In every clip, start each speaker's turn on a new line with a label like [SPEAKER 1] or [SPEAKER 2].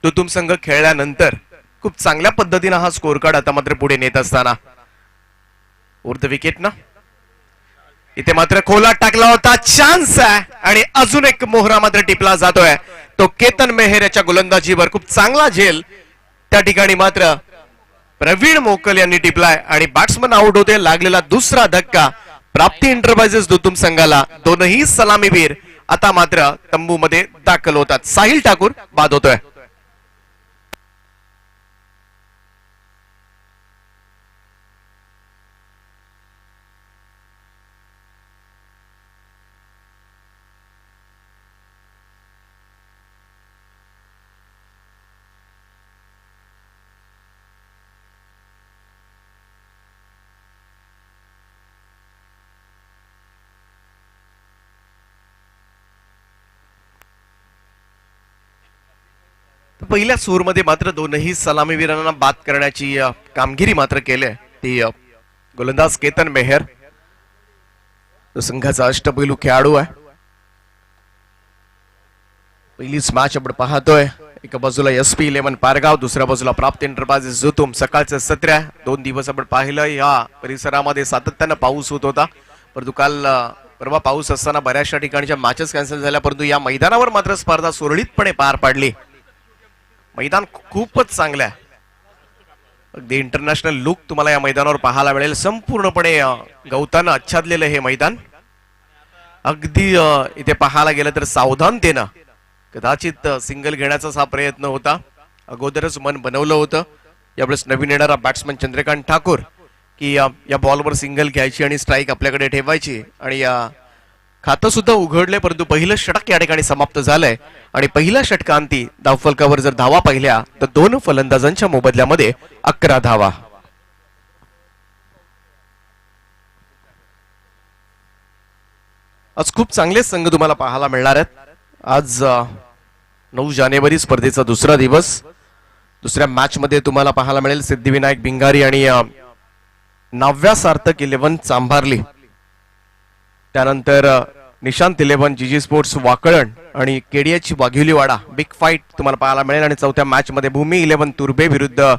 [SPEAKER 1] दुतुम संघ खेळल्यानंतर खूप चांगल्या पद्धतीने हा स्कोर कार्ड आता मात्र पुढे नेत असताना उर्ध विकेट ना इथे मात्र खोला टाकला होता, चान्स आहे आणि अजून एक मोहरा मात्र टिपला जातोय तो केतन मेहर याच्या गोलंदाजीवर खूप चांगला झेल त्या ठिकाणी मात्र प्रवीण मोकल यांनी टिपलाय आणि बॅट्समन आउट होते. लागलेला दुसरा धक्का प्राप्ती एंटरप्राइजेस दुतुम संघाला. दोनही सलामीवीर आता मात्र तंबूमध्ये दाखल होतात. साहिल ठाकूर बाद होतोय. पहिल्या सूरमध्ये मात्र दोनही सलामीवीरांना बाद करण्याची कामगिरी मात्र केली. ती गोलंदाज केतन मेहर तो संघाचा अष्टपैलू खेळाडू आहे. पहिलीच मॅच आपण पाहतोय. एका बाजूला SP11 पारगाव, दुसऱ्या बाजूला प्राप्ती एंटरप्राइजेस दुतुम. सकाळचं सत्र 2 दिवस आपण पाहिलं या परिसरामध्ये सातत्यानं पाऊस होत होता, परंतु काल परवा पाऊस असताना बऱ्याचशा ठिकाणच्या मॅचेस कॅन्सल झाल्या, परंतु या मैदानावर मात्र स्पर्धा सुरळीतपणे पार पाडली. मैदान खूपच चांगलं आहे. अगदी इंटरनॅशनल लुक तुम्हाला या मैदानावर पाहायला मिळेल. संपूर्णपणे गवतानं आच्छादलेलं हे मैदान. अगदी इथे पाहायला गेलं तर सावधानतेनं कदाचित सिंगल घेण्याचा हा प्रयत्न होता. अगोदरच मन बनवलं होतं यावेळेस नवीन येणारा बॅट्समन चंद्रकांत ठाकूर की या बॉलवर सिंगल घ्यायची आणि स्ट्राईक आपल्याकडे ठेवायची आणि या खातं सुद्धा उघडले, परंतु पहिलं षटक या ठिकाणी समाप्त झालंय आणि पहिल्या षटकांती धावफलकावर जर धावा पाहिल्या तर 2 फलंदाजांच्या मोबदल्यामध्ये 11 धावा. आज खूप चांगले संघ तुम्हाला पाहायला मिळणार आहेत. आज 9 जानेवारी स्पर्धेचा दुसरा दिवस. दुसऱ्या मॅच मध्ये तुम्हाला पाहायला मिळेल सिद्धिविनायक भिंगारी आणि नाव्या सार्थक 11 चांभारली. त्यानंतर निशांत 11 जीजी स्पोर्ट्स वाकळण आणि केडीएच वाघिवलीवाडा बिग फाईट तुम्हाला पाहायला मिळेल. आणि चौथ्या मॅच मध्ये भूमी 11 तुर्बे विरुद्ध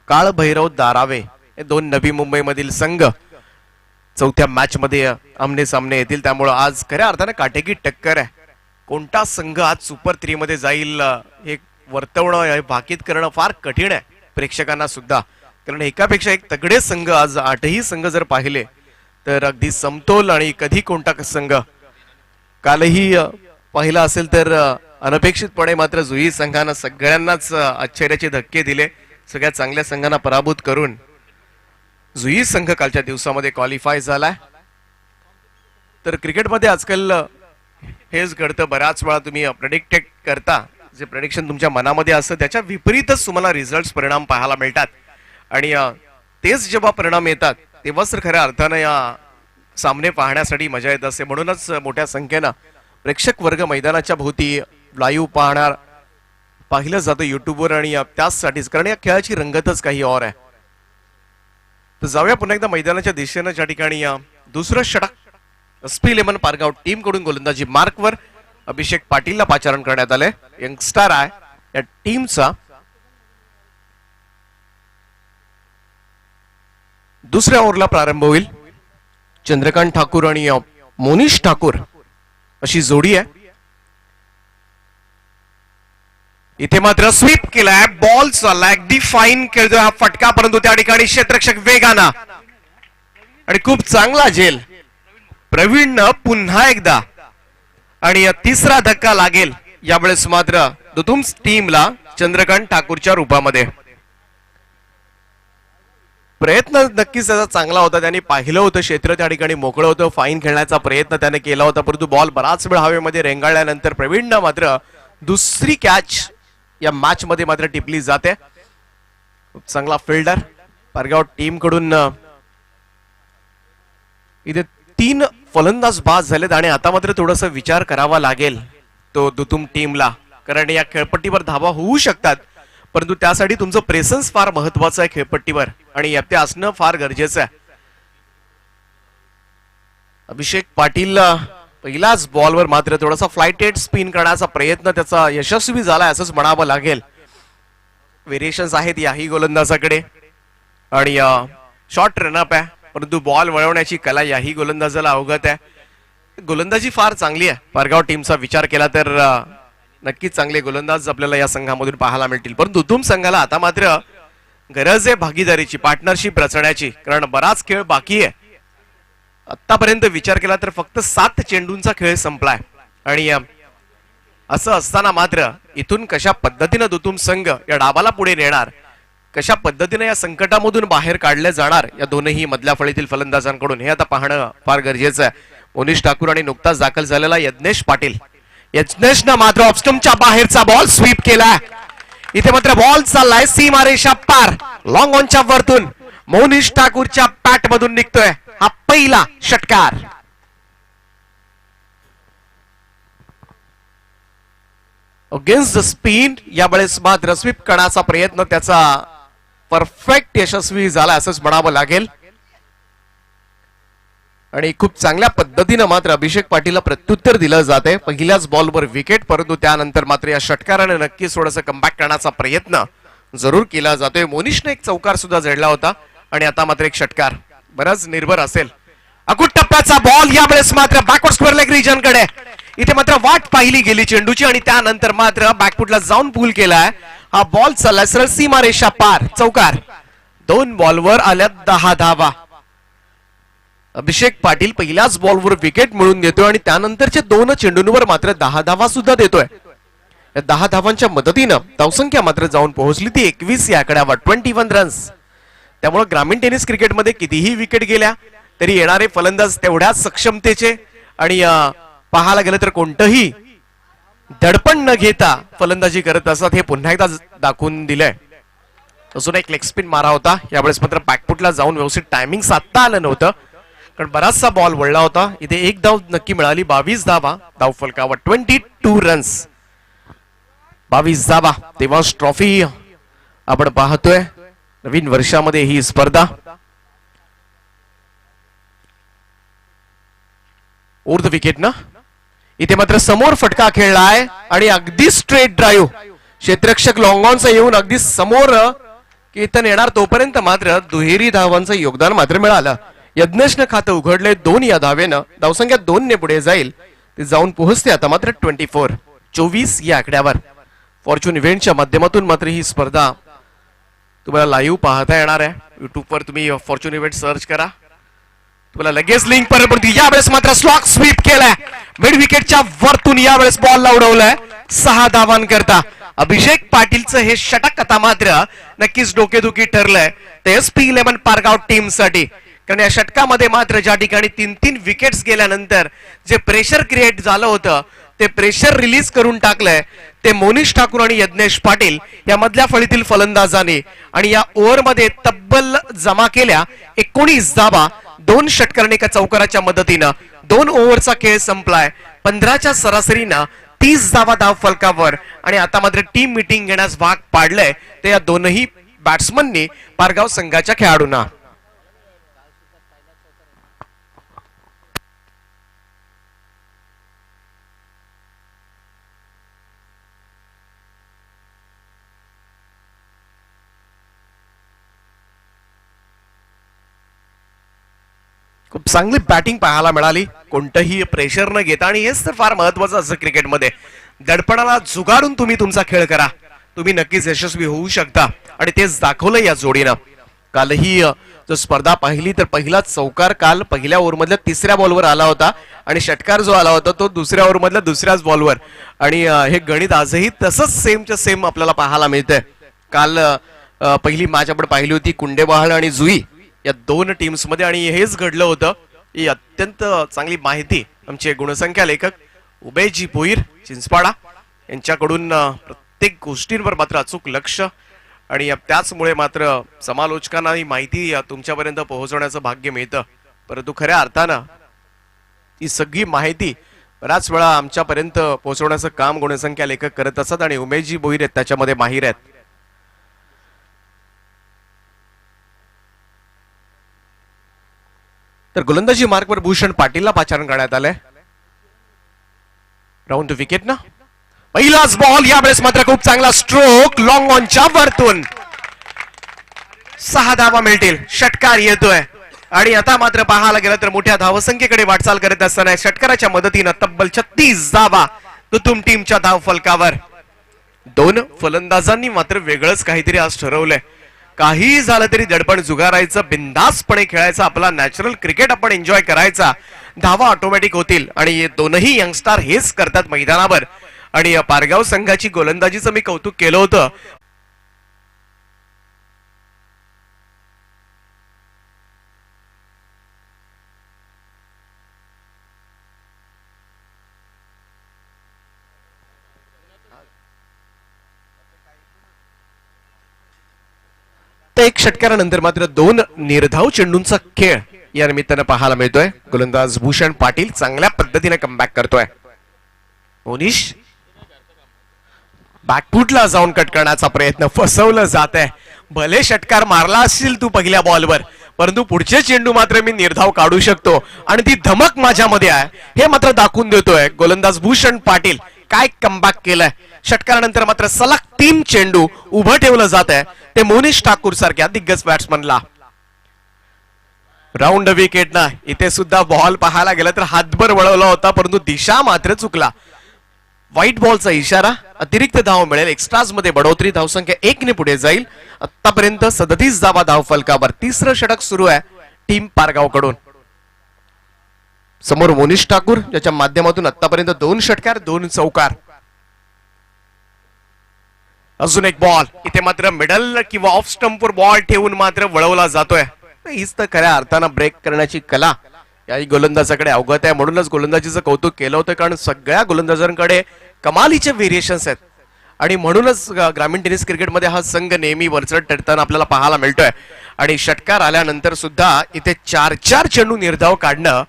[SPEAKER 1] काळभैरव दारावे हे 2 नवी मुंबई मधील संघ चौथ्या मॅच मध्ये आमने सामने येतील. त्यामुळे आज खऱ्या अर्थाने काटेकी टक्कर आहे. कोणता संघ आज सुपर 3 मध्ये जाईल हे वर्तवणं भाकीत करणं फार कठीण आहे प्रेक्षकांना सुद्धा, कारण एकापेक्षा एक तगडे संघ आज 8ही संघ जर पाहिले तर अगदी समतोल आणि कधी कोणता संघ. कालही पाहिला असेल तर अनपेक्षितपणे मात्र जुई संघानं सगळ्यांनाच आश्चर्याचे धक्के दिले. सगळ्या चांगल्या संघांना पराभूत करून जुई संघ कालच्या दिवसामध्ये क्वालिफाय झालाय. तर क्रिकेटमध्ये आजकाल हेच घडतं, बऱ्याच वेळा तुम्ही प्रेडिक्ट करता, जे प्रेडिक्शन तुमच्या मनामध्ये असतं त्याच्या विपरीतच तुम्हाला रिझल्ट परिणाम पाहायला मिळतात आणि तेच जेव्हा परिणाम येतात तेव्हाच तर खऱ्या अर्थानं या सामने पाहण्यासाठी मजा येत असते. म्हणूनच मोठ्या संख्येनं प्रेक्षक वर्ग मैदानाच्या भोवती लाईव्ह पाहिलं जातं युट्यूबवर आणि त्याचसाठीच, कारण या खेळाची रंगतच काही और आहे. तर जाऊया पुन्हा एकदा मैदानाच्या दिशेनं, ज्या ठिकाणी दुसरं षटक SP11 पारगाव टीम कडून गोलंदाजी मार्कवर अभिषेक पाटीलला पाचारण करण्यात आले. यंगस्टर आहे या टीमचा. दुसऱ्या ओव्हरला प्रारंभ होईल. चंद्रकांत ठाकूर आणि मोनिश ठाकूर अशी जोडी आहे. इथे मात्र स्वीप केलाय, बॉल चाललाय, अगदी फाईन खेळतोय हा फटका, परंतु त्या ठिकाणी क्षेत्ररक्षक वेगाना आणि खूप चांगला झेल प्रवीणनं पुन्हा एकदा. आणि तिसरा धक्का लागेल यावेळेस मात्र दुतुम टीमला चंद्रकांत ठाकूरच्या रूपामध्ये. प्रयत्न नक्कीच त्याचा चांगला होता. त्यांनी पाहिलं होतं क्षेत्र त्या ठिकाणी मोकळं होतं, फाईन खेळण्याचा प्रयत्न त्याने केला होता, परंतु बॉल बराच वेळ हवेमध्ये रेंगाळल्यानंतर प्रवीणनं मात्र दुसरी कॅच या मॅच मध्ये मात्र टिपली जाते. खूप चांगला फिल्डर पारगाव टीम कडून. इथे 3 फलंदाज बाद झालेत आणि आता मात्र थोडासा विचार करावा लागेल तो दुतुम टीमला, कारण या खेळपट्टीवर धावा होऊ शकतात, परंतु त्यासाठी तुमचं प्रेसन्स फार महत्वाचं आहे खेळपट्टीवर आणि ते असणं फार गरजेचं आहे. अभिषेक पाटील पहिल्याच बॉलवर मात्र थोडासा फ्लाइटेड स्पिन करण्याचा प्रयत्न त्याचा यशस्वी झाला असंच म्हणावं लागेल. व्हेरिएशन्स आहेत याही गोलंदाजाकडे आणि शॉर्ट रनअप आहे, परंतु बॉल वळवण्याची कला याही गोलंदाजाला अवगत आहे. गोलंदाजी फार चांगली आहे. पारगाव टीमचा विचार केला तर नक्कीच चांगले गोलंदाज आपल्याला या संघामधून पाहायला मिळतील. परंतु दुधुम संघाला आता मात्र गरज आहे भागीदारीची, पार्टनरशिप रचण्याची, कारण बराच खेळ बाकी आहे. आतापर्यंत विचार केला तर फक्त 7 चेंडूंचा खेळ संपलाय आणि असं असताना मात्र इथून कशा पद्धतीनं दुधुम संघ या डावाला पुढे नेणार, कशा पद्धतीने या संकटामधून बाहेर काढले जाणार या दोनही मधल्या फळीतील फलंदाजांकडून, हे आता पाहणं फार गरजेचं आहे. मोनिश ठाकूर आणि नुकताच दाखल झालेला यज्ञेश पाटील, यज्ञेशनं मात्र ऑफस्टंपच्या बाहेरचा बॉल स्वीप केलाय. इथे मात्र बॉल चाललाय सीमारेषा पार, लॉंग ऑनच्या वरतून मोनिश ठाकूरच्या पॅट मधून निघतोय हा पहिला षटकार. अगेन्स्ट द स्पिन यावेळेस मात्र स्वीप करण्याचा प्रयत्न त्याचा परफेक्ट यशस्वी झाला असंच म्हणावं लागेल आणि खूप चांगल्या पद्धतीनं मात्र अभिषेक पाटीलला प्रत्युत्तर दिलं जाते. पहिल्याच बॉलवर विकेट, परंतु त्यानंतर मात्र या षटकाराने नक्कीच थोडंसं कमबॅक करण्याचा प्रयत्न जरूर केला जातोय. मोनिशने एक चौकार सुद्धा जडला होता आणि आता मात्र एक षटकार बराच निर्भर असेल. अकुट टप्प्याचा बॉल यावेळेस मात्र बॅकवर्ड स्क्वेअर लेग रिजन कडे, इथे मात्र वाट पाहिली गेली चेंडूची आणि त्यानंतर मात्र बॅकफुटला जाऊन पूल केलाय. हा बॉल चाललाय सरळ सीमारेषा पार, चौकार. 2 बॉलवर आल्या 10 धावा. अभिषेक पाटील पहिल्याच बॉलवर विकेट मिळवून देतोय आणि त्यानंतरच्या 2 चेंडूंवर मात्र 10 धावा सुद्धा देतोय. या 10 धावांच्या मदतीनं धावसंख्या मात्र जाऊन पोहोचली ती 21 या आकड्यावर, 21 रन्स. त्यामुळे ग्रामीण टेनिस क्रिकेटमध्ये कितीही विकेट गेल्या तरी येणारे फलंदाज तेवढ्याच सक्षमतेचे आणि पाहायला गेलं तर कोणतंही दडपण न घेता फलंदाजी करत असत, हे पुन्हा एकदा दाखवून दिलंय. अजून एक लेग स्पिन मारा होता, यावेळेस मात्र बॅकफुटला जाऊन व्यवस्थित टायमिंग साधता आलं नव्हतं कारण बराचसा बॉल वळला होता. इथे एक धाव नक्की मिळाली, 22 धावा धाव फलकावर, 22 रन्स, 22 धावा. तेव्हाच ट्रॉफी आपण पाहतोय. नवीन वर्षामध्ये ही स्पर्धा ओव्हर द विकेट ना, इथे मात्र समोर फटका खेळलाय आणि अगदी स्ट्रेट ड्राईव्ह, क्षेत्ररक्षक लॉंग ऑनचा येऊन अगदी समोर कीर्तन येणार तोपर्यंत मात्र दुहेरी धावांचं योगदान मात्र मिळालं. यज्ञेशनं खातं उघडलंय 2 या धावेनं, धावसंख्या 2 ने पुढे जाईल, ते जाऊन पोहोचते आता मात्र 24 या आकड्यावर. फॉर्च्यून इव्हेंटच्या माध्यमातून मात्र ही स्पर्धा तुम्हाला लाईव्ह पाहता येणार आहे. युट्यूबवर तुम्ही फॉर्च्यून इव्हेंट सर्च करा, तुम्हाला लगेच लिंक पर पडते. यावेळेस मात्र स्लॉक स्वीप केलाय मिड विकेटच्या वरतून, यावेळेस बॉल उडवलाय 6 धावांकरता. अभिषेक पाटीलचं हे षटक आता मात्र नक्कीच डोकेदुखी ठरलंय ते SP11 पारगाव टीम साठी, कारण या षटकामध्ये मात्र ज्या ठिकाणी 3 विकेट्स गेल्यानंतर जे प्रेशर क्रिएट झालं होतं ते प्रेशर रिलीज करून टाकलंय ते मोनिश ठाकूर आणि यज्ञेश पाटील या मधल्या फळीतील फलंदाजांनी. आणि या ओव्हरमध्ये तब्बल जमा केल्या 19 धावा 2 षटकारांनी एका चौकाराच्या मदतीनं. 2 ओव्हरचा खेळ संपलाय, 15च्या सरासरीनं 30 धावा धाव फलकावर आणि आता मात्र टीम मीटिंग घेण्यास भाग पाडलंय ते या दोनही बॅट्समननी पारगाव संघाच्या खेळाडूंना. खूप चांगली बॅटिंग पाहायला मिळाली, कोणतंही प्रेशर न घेता. आणि हेच तर फार महत्वाचं असं क्रिकेटमध्ये, दडपणाला जुगारून तुम्ही तुमचा खेळ करा, तुम्ही नक्कीच यशस्वी होऊ शकता आणि तेच दाखवलं या जोडीनं. कालही जो स्पर्धा पाहिली तर पहिला चौकार काल पहिल्या ओव्हरमधल्या 3ऱ्या बॉलवर आला होता आणि षटकार जो आला होता तो 2ऱ्या ओव्हरमधल्या 2ऱ्याच बॉलवर. आणि हे गणित आजही तसंच सेमच्या सेम आपल्याला पाहायला मिळतंय. काल पहिली मॅच आपण पाहिली होती कुंडेबहाळ आणि जुई या 2 टीम्स मध्ये आणि हेच घडलं होतं. ही अत्यंत चांगली माहिती आमचे गुणसंख्या लेखक उबेजी भोईर चिंचपाडा यांच्याकडून प्रत्येक गोष्टींवर मात्र अचूक लक्ष आणि त्याचमुळे मात्र समालोचकांना ही माहिती तुमच्यापर्यंत पोहोचवण्याचं भाग्य मिळतं. परंतु खऱ्या अर्थानं ही सगळी माहिती बऱ्याच वेळा आमच्यापर्यंत पोहोचवण्याचं काम गुणसंख्या लेखक करत असतात आणि उमेशजी भोईर आहेत त्याच्यामध्ये माहीर आहेत. तर गोलंदाजी मार्कवर भूषण पाटीलला पाचारण करण्यात आलंय. राऊंड टू विकेट ना, पहिलाच बॉल यावेळेस मात्र खूप चांगला स्ट्रोक लॉंग ऑनच्या वरतून 6 धावा मिळतील. षटकार येतोय आणि आता मात्र पाहायला गेलं तर मोठ्या धावसंख्येकडे वाटचाल करत असताना षटकाराच्या मदतीनं तब्बल 36 धावा तुतुम टीमच्या धाव फलकावर. दोन फलंदाजांनी मात्र वेगळंच काहीतरी आज ठरवलंय. काही झालं तरी दडपण जुगारायचं, बिंदासपणे खेळायचं, आपला नॅचरल क्रिकेट आपण एन्जॉय करायचा, धावा ऑटोमॅटिक होतील. आणि हे दोनही यंगस्टार हेच करतात मैदानावर. आणि पारगाव संघाची गोलंदाजीचं मी कौतुक केलं होतं. एक षटकारानंतर मात्र 2 निर्धाव चेंडूंचा खेळ या निमित्तानं पाहायला मिळतोय. गोलंदाज भूषण पाटील चांगल्या पद्धतीने कमबॅक करतोय. मोनिश बॅकफुटला जाऊन कट करण्याचा प्रयत्न, फसवलं जात आहे. भले षटकार मारला असेल तू पहिल्या बॉलवर, परंतु पुढचे चेंडू मात्र मी निर्धाव काढू शकतो आणि ती धमक माझ्यामध्ये आहे हे मात्र दाखवून देतोय गोलंदाज भूषण पाटील. काय कमबॅक केलंय. षटकारानंतर मात्र सलग 3 चेंडू उभं ठेवलं जात आहे ते मोनिश ठाकूर सारख्या दिग्गज बॅट्समनला. राऊंड विकेट ना इथे सुद्धा बॉल पाहायला गेला तर हातभर वळवला होता, परंतु दिशा मात्र चुकला. व्हाईट बॉलचा इशारा, अतिरिक्त धाव मिळेल. एक्स्ट्राज मध्ये बढोतरी, धावसंख्या 1 ने पुढे जाईल. आतापर्यंत 37 धावा धाव फलकावर. तिसरं षटक सुरू आहे टीम पारगाव कडून. समोर मोनिश ठाकूर ज्याच्या माध्यमातून आतापर्यंत 2 षटकार 2 चौकार. अजून एक बॉल, इथे मात्र मिडल किंवा ऑफ स्टंपवर बॉल ठेवून मात्र वळवला जातोय. हीच तर खऱ्या अर्थानं ब्रेक करण्याची कला याही गोलंदाजाकडे अवगत आहे. म्हणूनच गोलंदाजीचं कौतुक केलं होतं, कारण सगळ्या गोलंदाजांकडे कमालीचे व्हेरिएशन्स आहेत. आणि म्हणूनच ग्रामीण टेनिस क्रिकेटमध्ये हा संघ नेहमी वरचढ ठरताना आपल्याला पाहायला मिळतोय. आणि षटकार आल्यानंतर सुद्धा इथे 4 चेंडू निर्धाव काढणं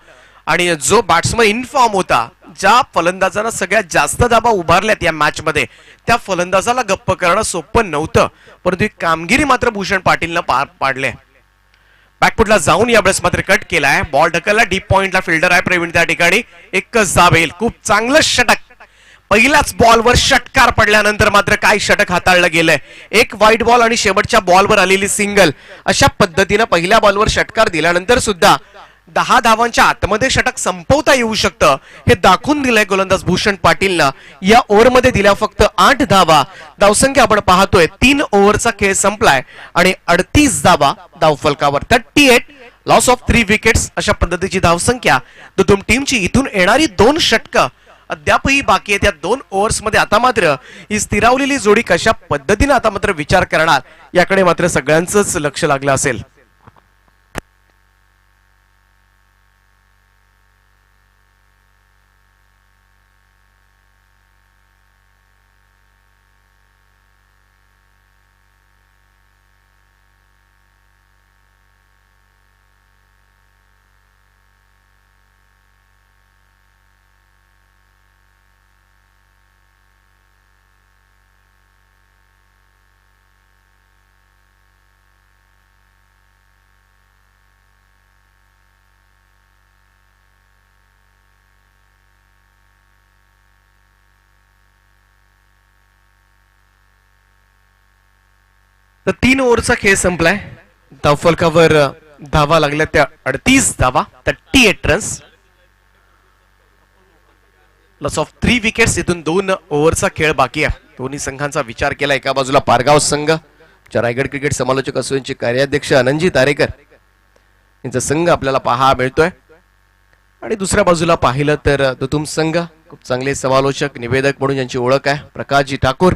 [SPEAKER 1] आणि जो बॅट्समन इनफॉर्म होता, ज्या फलंदाजांना सगळ्यात जास्त धावा उभारल्यात या मॅच मध्ये, त्या फलंदाजाला गप्प करणं सोपं नव्हतं, परंतु ही कामगिरी मात्र भूषण पाटीलनं पार पाडले. बॅकफुटला जाऊन यावेळेस मात्र कट केलाय. बॉल ढकलला डीप पॉइंटला. फिल्डर आहे प्रवीण त्या ठिकाणी. एकच धाव येईल. खूप चांगलं षटक. पहिल्याच बॉलवर षटकार पडल्यानंतर मात्र काय षटक हाताळलं गेलंय. एक व्हाईट बॉल आणि शेवटच्या बॉलवर आलेली सिंगल, अशा पद्धतीनं पहिल्या बॉलवर षटकार दिल्यानंतर सुद्धा 10 धावांच्या आतमध्ये षटक संपवता येऊ शकतं हे दाखवून दिलंय गोलंदाज भूषण पाटीलनं. या ओव्हरमध्ये दिल्या फक्त 8 धावा. धावसंख्या आपण पाहतोय 3 ओव्हरचा खेळ संपलाय आणि 38 धावा धावफलकावर. 38 लॉस ऑफ 3 विकेट्स अशा पद्धतीची धावसंख्या तुतुम टीमची. इथून येणारी 2 षटकं अद्यापही बाकी आहेत. या 2 ओव्हर्स मध्ये आता मात्र ही स्थिरावलेली जोडी कशा पद्धतीने आता मात्र विचार करणार याकडे मात्र सगळ्यांचंच लक्ष लागलं असेल. तर 3 ओव्हरचा खेळ संपलाय. धावफलकावर धावा लागल्या त्या 38 धावा, 38 रन्स. Loss of 3 wickets. इथून 2 ओव्हरचा खेळ बाकी आहे. दोन्ही संघांचा विचार केला. एका बाजूला पारगाव संघ, रायगड क्रिकेट समालोचक असोसीएशनचे कार्याध्यक्ष अनंतजी तारेकर यांचा संघ आपल्याला पाहायला मिळतोय. आणि दुसऱ्या बाजूला पाहिलं तर तुतुम संघ, खूप चांगले समालोचक निवेदक म्हणून ज्यांची ओळख आहे प्रकाशजी ठाकूर.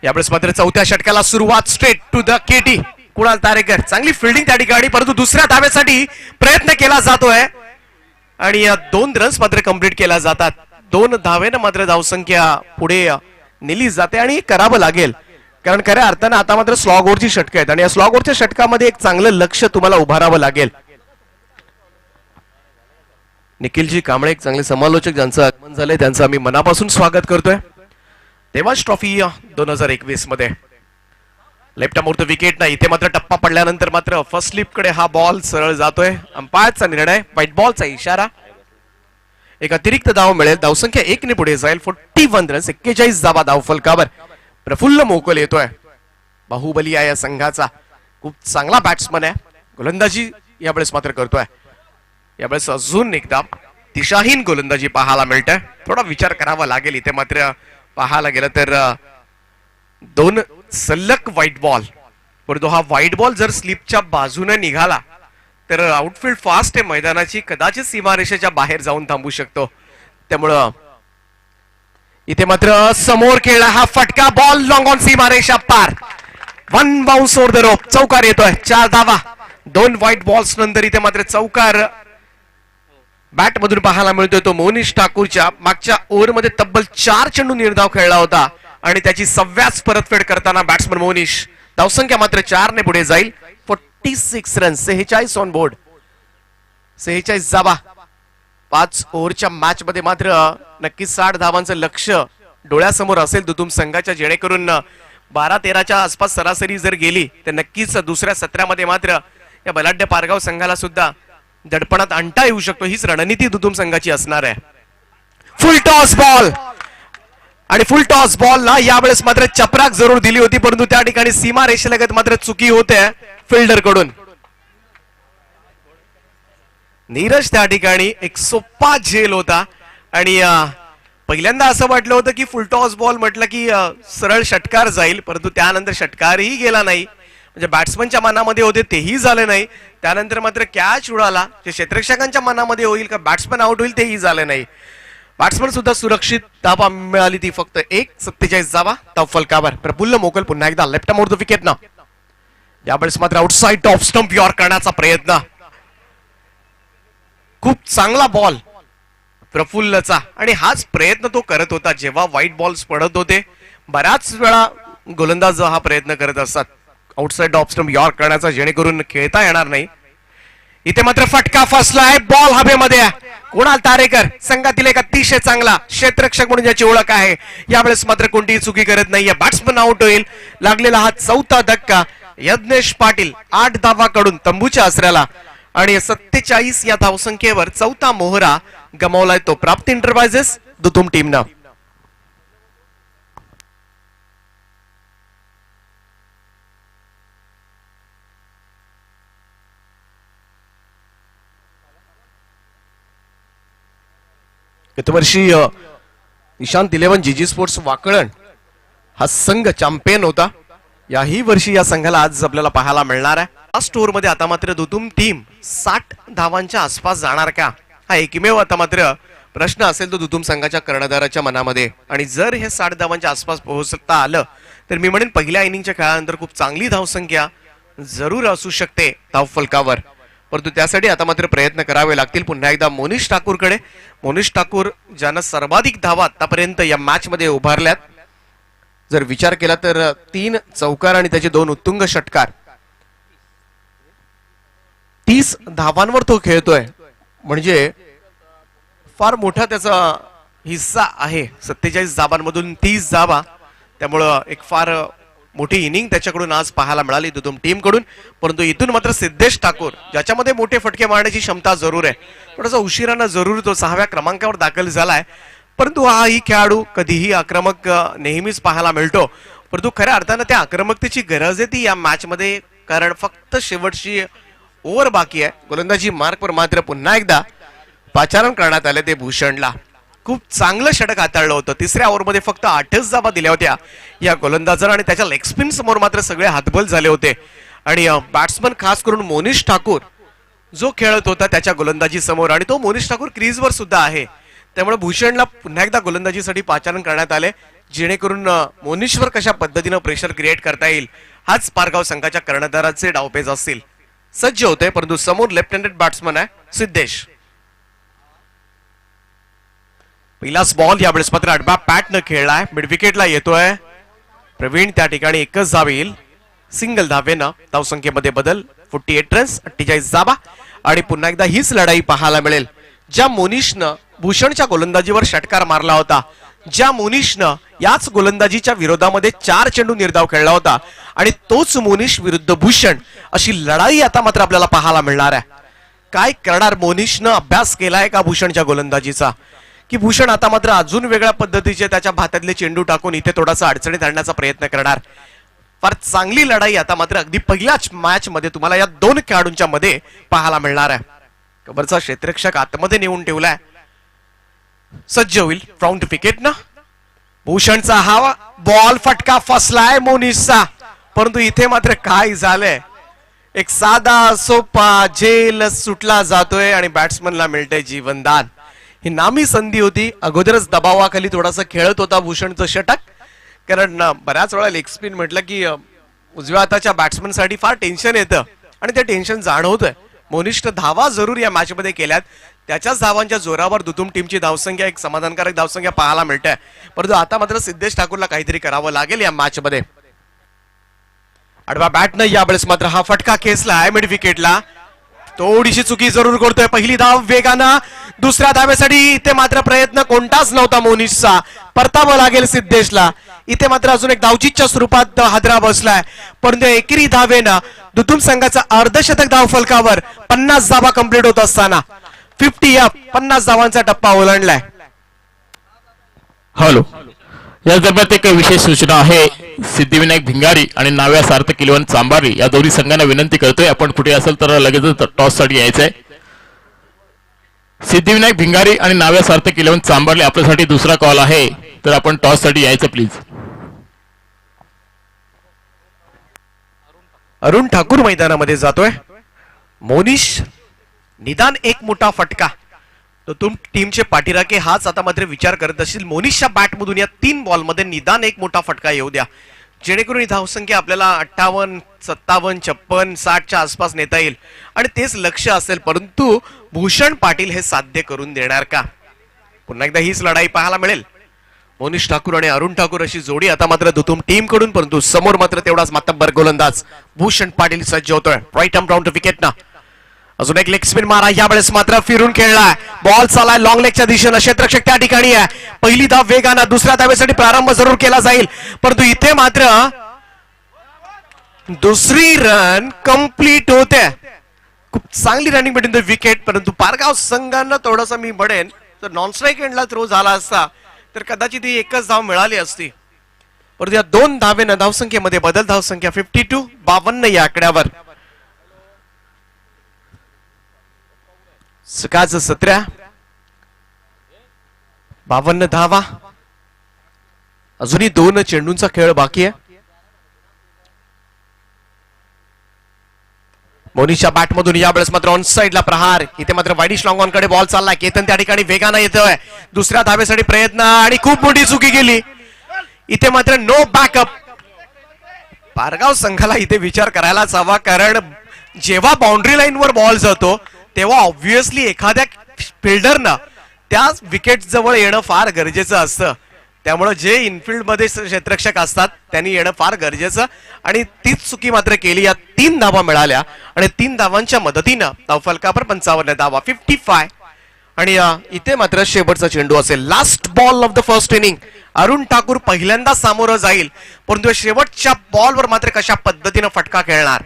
[SPEAKER 1] यावेळेस मात्र 4थ्या षटकाला सुरुवात. Straight to the KT Kunal Tarekar. चांगली फिल्डिंग त्या ठिकाणी, परंतु दुसऱ्या धावेसाठी प्रयत्न केला जातोय आणि 2 रन्स मात्र कंप्लीट केला जातात. 2 धावेनं मात्र धावसंख्या पुढे नेली जाते आणि करावं लागेल, कारण खऱ्या अर्थानं आता मात्र स्लॉग ओव्हरची षटकं आहेत आणि या स्लॉग ओव्हरच्या षटकामध्ये एक चांगलं लक्ष तुम्हाला उभारावं लागेल. निखिलजी कांबळे एक चांगले समालोचक ज्यांचं आगमन झालंय त्यांचं आम्ही मनापासून स्वागत करतोय. देवाश ट्रॉफी 2021 मध्ये लेफ्ट अमोर्थ विकेट नाही. इथे मात्र टप्पा पडल्यानंतर मात्र फर्स्ट स्लिप कडे हा बॉल सरळ जातोय. अंपायरचा निर्णय, व्हाईट बॉलचा इशारा. एक अतिरिक्त धाव मिळेल. धावसंख्या 1 ने पुढे जाईल. 41 रन्स, 41 धावा धावफलकावर. प्रफुल्ल मोकल येतोय. बाहुबली आहे या संघाचा. खूप चांगला बॅट्समन आहे. गोलंदाजी यावेळेस मात्र करतोय. यावेळेस अजून एकदा दिशाहीन गोलंदाजी पाहायला मिळते. थोडा विचार करावा लागेल इथे. मात्र पाहायला गेलं तर 2 सलग व्हाईट बॉल, परंतु हा व्हाईट बॉल जर स्लिपच्या बाजूने निघाला तर आउटफील्ड फास्ट आहे मैदानाची, कदाचित सीमारेषेच्या बाहेर जाऊन थांबू शकतो. त्यामुळं इथे मात्र समोर खेळला हा फटका बॉल लॉंग ऑन सीमारेषा पार. 1 बाउन्स ओव्हर द रोप. चौकार येतोय. 4 धावा 2 व्हाईट बॉल्स नंतर इथे मात्र चौकार बॅट मधून पाहायला मिळतोय. तो मोनिश ठाकूरच्या. मागच्या ओव्हरमध्ये तब्बल 4 चेंडू निर्धाव खेळला होता आणि त्याची 6व्याच परतफेड करताना बॅट्समन मोनिश. धावसंख्या मात्र 4 ने पुढे जाईल. 46 रन्स, 46 ऑन बोर्ड, 46 धावा. 5 ओव्हरच्या मॅच मध्ये मात्र नक्कीच 60 धावांचं लक्ष डोळ्यासमोर असेल दुतुम संघाच्या, जेणेकरून 12-13च्या आसपास सरासरी जर गेली तर नक्कीच दुसऱ्या सत्रामध्ये मात्र या बलाढ्य पारगाव संघाला सुद्धा दडपणात आणता येऊ शकतो. हीच रणनीती दुतुम संघाची असणार आहे. फुल टॉस बॉल आणि फुल टॉस बॉलला यावेळेस मात्र चपराक जरूर दिली होती, परंतु त्या ठिकाणी सीमा रेषेलगत मात्र चुकी होते फिल्डर कडून. नीरज त्या ठिकाणी एक सोपा झेल होता आणि पहिल्यांदा असं वाटलं होतं की फुल टॉस बॉल म्हटलं की सरळ षटकार जाईल, परंतु त्यानंतर षटकारही गेला नाही. म्हणजे बॅट्समनच्या मनामध्ये होते तेही झाले नाही. त्यानंतर मात्र कॅच उडाला. जे क्षेत्ररक्षकांच्या मनामध्ये होईल का बॅट्समन आउट होईल तेही झाले नाही. बॅट्समन सुद्धा सुरक्षित. धावा मिळाली ती फक्त 47 धावा धावफलकावर. प्रफुल्ल मोकल पुन्हा एकदा लेफ्ट मोर द विकेट ना. यावेळेस मात्र आउटसाइड टॉप स्टंप यॉर्क करण्याचा प्रयत्न. खूप चांगला बॉल प्रफुल्लचा आणि हाच प्रयत्न तो करत होता जेव्हा व्हाईट बॉल्स पडत होते. बऱ्याच वेळा गोलंदाज हा प्रयत्न करत असतात आउटसाइड ऑफ स्टंप यॉर्क करण्याचा, जेणेकरून खेळता येणार नाही. इथे मात्र फटका फसलाय. बॉल हवेमध्ये. कुणाल तारेकर संघातील एक अतिशय चांगला क्षेत्ररक्षक म्हणून ज्याची ओळख आहे, यावेळेस मात्र कोणतीही चुकी करत नाहीये. बॅट्समन आउट होईल. लागलेला हा 4था धक्का. यज्ञेश पाटील 8 धावाकडून तंबूच्या आसऱ्याला आणि 47 या धावसंख्येवर 4था मोहरा गमावलाय तो प्राप्त एंटरप्राइजेस दुतुम टीमनं. गतवर्षी निशांत 11 जीजी स्पोर्ट्स वाकळण हा संघ चॅम्पियन होता. याही वर्षी या संघाला आज आपल्याला पाहायला मिळणार आहे. लास्ट ओव्हर मध्ये आता मात्र दुतुम टीम 60 धावांच्या आसपास जाणार का, हा एकमेव आता मात्र प्रश्न असेल तो दुतुम संघाच्या कर्णधाराच्या मनामध्ये. आणि जर हे 60 धावांच्या आसपास पोहोचता आलं तर मी म्हणेन पहिल्या इनिंगच्या खेळानंतर खूप चांगली धावसंख्या जरूर असू शकते धावफलकावर. परंतु त्यासाठी आता मात्र प्रयत्न करावे लागतील. पुन्हा एकदा मोनिश ठाकूरकडे. मोनिश ठाकूर ज्यानं सर्वाधिक धावा आतापर्यंत या मॅच मध्ये उभारल्यात. जर विचार केला तर 3 चौकार आणि त्याचे 2 उत्तुंग षटकार. 30 धावांवर तो खेळतोय, म्हणजे फार मोठा त्याचा हिस्सा आहे. 47 धावांमधून 30 धावा. त्यामुळं एक फार मोठी इनिंग त्याच्याकडून आज पाहायला मिळाली दुतुम टीम कडून. परंतु इथून मात्र सिद्धेश ठाकूर ज्याच्यामध्ये मोठे फटके मारण्याची क्षमता जरूर आहे. थोडासा उशिरानं जरूर तो 6व्या क्रमांकावर दाखल झालाय, परंतु हा ही खेळाडू कधीही आक्रमक नेहमीच पाहायला मिळतो. परंतु खऱ्या अर्थानं त्या आक्रमकतेची गरज आहे ती या मॅच मध्ये, कारण फक्त शेवटची ओव्हर बाकी आहे. गोलंदाजी मार्कवर मात्र पुन्हा एकदा पाचारण करण्यात आले ते भूषणला. खूप चांगलं षटक हाताळलं होतं. 3ऱ्या ओव्हरमध्ये फक्त 8च धावा दिल्या होत्या या गोलंदाजानं आणि त्याच्या लेग स्पिन समोर मात्र सगळे हातबल झाले होते. आणि बॅट्समन खास करून मोनिश ठाकूर जो खेळत होता त्याच्या गोलंदाजी समोर, आणि तो मोनिश ठाकूर क्रीजवर सुद्धा आहे. त्यामुळे भूषणला पुन्हा एकदा गोलंदाजीसाठी पाचारण करण्यात आले, जेणेकरून मोनिशवर कशा पद्धतीनं प्रेशर क्रिएट करता येईल हाच पारगाव संघाच्या कर्णधाराचे डावपेच असतील. सज्ज होते, परंतु समोर लेफ्ट हँडेड बॅट्समन आहे सिद्धेश. पहिलाच बॉल यावेळेस मात्र आडवा पॅट न खेळलाय. मिड विकेटला येतोय प्रवीण. त्या ठिकाणी एकच धाव येईल. सिंगल धावेनं धावसंख्येमध्ये बदल. 48 रन्स, 48 धावा. आणि पुन्हा एकदा हीच लढाई पाहायला मिळेल. ज्या मोनिशनं भूषणच्या गोलंदाजीवर षटकार मारला होता, ज्या मोनिशनं याच गोलंदाजीच्या विरोधामध्ये 4 चेंडू निर्धाव खेळला होता, आणि तोच मोनिश विरुद्ध भूषण अशी लढाई आता मात्र आपल्याला पाहायला मिळणार आहे. काय करणार मोनिशनं? अभ्यास केलाय का भूषणच्या गोलंदाजीचा? की भूषण आता मात्र अजून वेगळ्या पद्धतीचे त्याच्या भातातले चेंडू टाकून इथे थोडासा अडचणीत आणण्याचा प्रयत्न करणार. फार चांगली लढाई आता मात्र अगदी पहिल्याच मॅच मध्ये तुम्हाला या दोन खेळाडूंच्या मध्ये पाहायला मिळणार आहे. कबरचा क्षेत्ररक्षक आतमध्ये नेऊन ठेवलाय, सज्ज होईल फ्रॉन्ट विकेट ना. भूषणचा हा बॉल फटका फसलाय मोनिसचा, परंतु इथे मात्र काय झालंय, एक साधा सोपा झेल सुटला जातोय आणि बॅट्समनला मिळतंय जीवनदान. ही नामी संधी होती, अगोदरच दबावाखाली थोडासा खेळत होता भूषणचं षटक, कारण बऱ्याच वेळा लेग स्पिन म्हटलं की उजव्या हाताच्या बॅट्समन साठी फार टेन्शन येतं आणि ते टेन्शन जाणवतंय. मोनिष्ठ धावा जरूर या मॅच मध्ये केल्यात, त्याच्याच धावांच्या जोरावर दुतुम टीमची धावसंख्या एक समाधानकारक धावसंख्या पाहायला मिळते. परंतु आता मात्र सिद्धेश ठाकूरला काहीतरी करावं लागेल या मॅच मध्ये. आडवा बॅटनं यावेळेस मात्र हा फटका खेचला आहे मिड विकेटला. थोडीशी चुकी जरूर करतोय. पहिली धाव वेगानं, दुसऱ्या धावेसाठी इथे मात्र प्रयत्न कोणताच नव्हता मोनिशचा, परतावं लागेल सिद्धेशला. इथे मात्र अजून एक धावचीच्या स्वरूपात हादरा बसलाय, परंतु एकेरी धावेनं दुतुम संघाचा अर्धशतक धाव फलकावर 50 धावा कंप्लीट होत असताना 50 अप 50 धावांचा टप्पा ओलांडलाय.
[SPEAKER 2] हॅलो, या दरम्यान एक विशेष सूचना आहे. सिद्धिविनायक भिंगारी आणि नाव्या सार्थक इलेव्हन चांबारी या दोन्ही संघांना विनंती करतोय, आपण कुठे असेल तर लगेचच टॉस साठी यायचंय. सिद्धिविनायक भिंगारी आणि नाव्या सार्थक इलेव्हन चांबारली आपल्यासाठी दुसरा कॉल आहे, तर आपण टॉस साठी यायचं प्लीज.
[SPEAKER 1] अरुण ठाकूर मैदानामध्ये जातोय. मोनिश निदान एक मोठा फटका, तो तुम टीमचे पाठीराखे हाच आता मात्र विचार करत असतील. मोनिशच्या बॅट मधून या 3 बॉल मध्ये निदान एक मोठा फटका येऊ द्या, जेणेकरून ही धावसंख्या आपल्याला 58, 57, 56, 60च्या आसपास नेता येईल आणि तेच लक्ष असेल. परंतु भूषण पाटील हे साध्य करून देणार का? पुन्हा एकदा हीच लढाई पाहायला मिळेल. मोनिश ठाकूर आणि अरुण ठाकूर अशी जोडी आता मात्र दुतुम टीम कडून, परंतु समोर मात्र तेवढाच मातब्बर गोलंदाज भूषण पाटील सज्ज होतोय. राईट आर्म राऊंड विकेट ना. अजून एक लेग स्पिन मारा, यावेळेस मात्र फिरून खेळलाय, बॉल चालाय लॉंग लेगच्या दिशेनं, क्षेत्ररक्षक त्या ठिकाणी आहे. पहिली धाव वेगानं, दुसऱ्या धावेसाठी प्रारंभ जरूर केला जाईल, परंतु इथे मात्र दुसरी रन कंप्लीट होते. खूप चांगली रनिंग बिटवीन द विकेट, परंतु पारगाव संघांना थोडंसं मी म्हणेन तर नॉन स्ट्राईक एंडला थ्रो झाला असता तर कदाचित ही एकच धाव मिळाली असती. परंतु या 2 धावेनं धावसंख्येमध्ये बदल, धावसंख्या 52, 52 या आकड्यावर. सकाळचं 17, 52 धावा. अजूनही 2 चेंडूंचा खेळ बाकी आहे. मोनिशच्या बॅट मधून यावेळेस मात्र ऑन साइडला प्रहार, इथे मात्र वाईडिश लॉंग ऑन कडे बॉल चाललाय. केतन त्या ठिकाणी वेगानं येतोय, दुसऱ्या धावेसाठी प्रयत्न आणि खूप मोठी चुकी केली. इथे मात्र नो बॅकअप. पारगाव संघाला इथे विचार करायलाच हवा, कारण जेव्हा बाउंड्री लाईन वर बॉल जातो तेव्हा ऑब्व्हियसली एखाद्या फिल्डरनं त्या विकेट जवळ येणं फार गरजेचं असतं. त्यामुळे जे इनफिल्ड मध्ये क्षेत्ररक्षक असतात त्यांनी येणं फार गरजेचं, आणि तीच चुकी मात्र केली. या 3 धावा मिळाल्या आणि 3 धावांच्या मदतीनं धावफलकावर 55 धावा, 55. आणि इथे मात्र शेवटचा चेंडू असेल, last ball of the first inning. Arun Thakur पहिल्यांदा सामोरं जाईल, परंतु शेवटच्या बॉलवर मात्र कशा पद्धतीनं फटका खेळणार.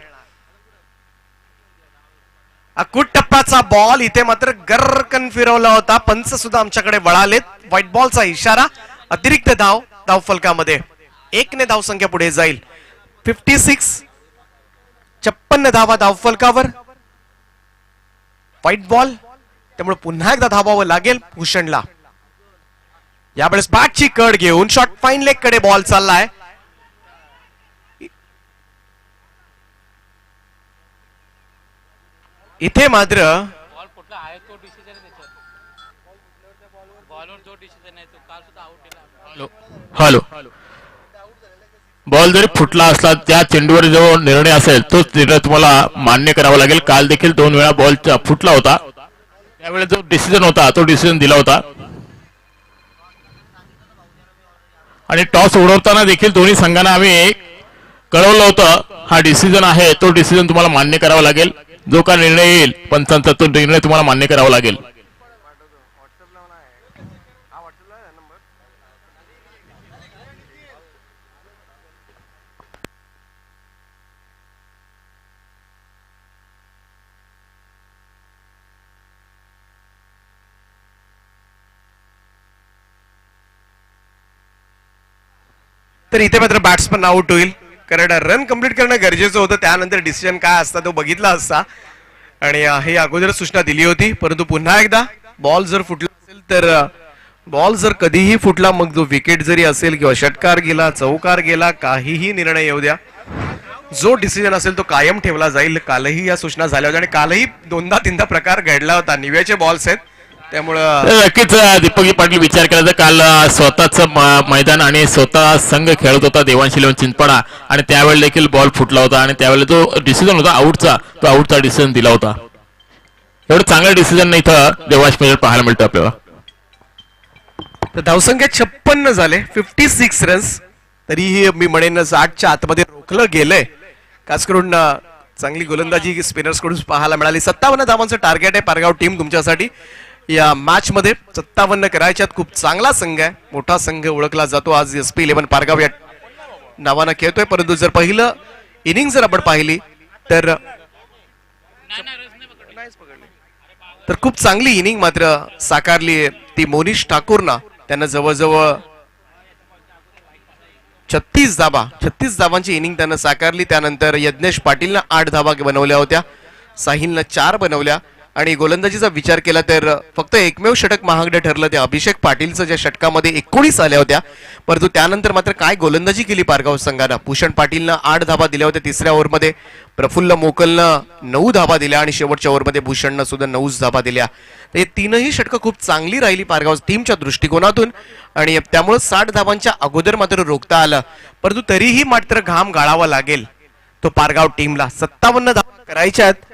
[SPEAKER 1] अकुट टप्प्याचा बॉल, इथे मात्र गर्रकन फिरवला होता, पंच सुद्धा आमच्याकडे वळालेत. व्हाईट बॉलचा इशारा, अतिरिक्त धाव धावफलकामध्ये 1 ने धावसंख्या पुढे जाईल. 56, 56 धावा धावफलकावर. व्हाईट बॉल, त्यामुळे पुन्हा एकदा धावावं लागेल भूषणला. यावेळेस बॅटची कड घेऊन शॉर्ट फाईन लेग कडे बॉल चाललाय. इथे मात्र
[SPEAKER 2] हॅलो, बॉल जरी फुटला असला, त्या चेंडूवर जो निर्णय असेल तोच निर्णय तुम्हाला मान्य करावा लागेल. काल देखील 2 वेळा बॉल फुटला होता, त्यावेळेस जो डिसिजन होता तो डिसिजन दिला होता. आणि टॉस उडवताना देखील दोन्ही संघांना आम्ही कळवलं होतं, हा डिसिजन आहे, तो डिसिजन तुम्हाला मान्य करावा लागेल. जो का निर्णय येईल पंचांचा तो निर्णय तुम्हाला मान्य करावा लागेल.
[SPEAKER 1] तर इथे मात्र बॅट्समन आउट होईल, कारण रन कंप्लीट करणं गरजेचं होतं. त्यानंतर डिसिजन काय असता तो बघितला असता आणि हे अगोदर सूचना दिली होती. परंतु पुन्हा एकदा बॉल जर फुटला असेल तर बॉल जर कधीही फुटला, मग जो विकेट जरी असेल किंवा षटकार गेला, चौकार गेला, काहीही निर्णय येऊ द्या, जो डिसिजन असेल तो कायम ठेवला जाईल. कालही या सूचना झाल्या होत्या आणि कालही 2दा-3दा प्रकार घडला होता. निव्याचे बॉल्स आहेत त्यामुळं
[SPEAKER 2] नक्कीच दीपक पाटील विचार केला तर काल स्वतःच मैदान आणि स्वतः संघ खेळत होता देवांश इलेव्हन चिंचपडा, आणि त्यावेळेला देखील बॉल फुटला होता आणि त्यावेळेला जो डिसिजन होता आऊटचा, तो आऊटचा डिसिजन दिला होता. एवढं चांगलं डिसिजन इथं देवांश मध्ये पाहायला मिळतं आपल्याला.
[SPEAKER 1] तर धावसंख्या 56 झाले, 56 रन्स. तरीही मी म्हणेन 60च्या आतमध्ये रोखलं गेलंय. खास करून चांगली गोलंदाजी स्पिनर्स कडून पाहायला मिळाली. 57 धावांचं टार्गेट आहे पारगाव टीम तुमच्यासाठी या मॅच मध्ये. 57 करायच्यात. खूप चांगला संघ आहे, मोठा संघ ओळखला जातो. आज SP 11 पारगाव या नावानं खेळतोय. परंतु जर पहिलं इनिंग जर आपण पाहिली तर खूप चांगली इनिंग मात्र साकारली ती मोनिश ठाकूरना. त्यांना जवळजवळ 36 धावांची इनिंग त्यानं साकारली. त्यानंतर यज्ञेश पाटीलनं 8 धावा बनवल्या होत्या, साहिलनं 4 बनवल्या. आणि गोलंदाजीचा विचार केला तर फक्त एकमेव षटक महागडे ठरलं ते अभिषेक पाटीलचं, ज्या षटकामध्ये 19 आल्या होत्या. परंतु त्यानंतर मात्र काय गोलंदाजी केली पारगाव संघानं. भूषण पाटीलनं 8 धावा दिल्या होत्या तिसऱ्या ओव्हरमध्ये, प्रफुल्ल मोकलनं 9 धावा दिल्या आणि शेवटच्या ओव्हरमध्ये भूषणनं सुद्धा 9 धावा दिल्या. तर हे तीनही षटकं खूप चांगली राहिली पारगाव टीमच्या दृष्टिकोनातून आणि त्यामुळे 60 धावांच्या अगोदर मात्र रोखता आलं. परंतु तरीही मात्र घाम गाळावा लागेल तो पारगाव टीमला. 57 धावा करायच्या आहेत,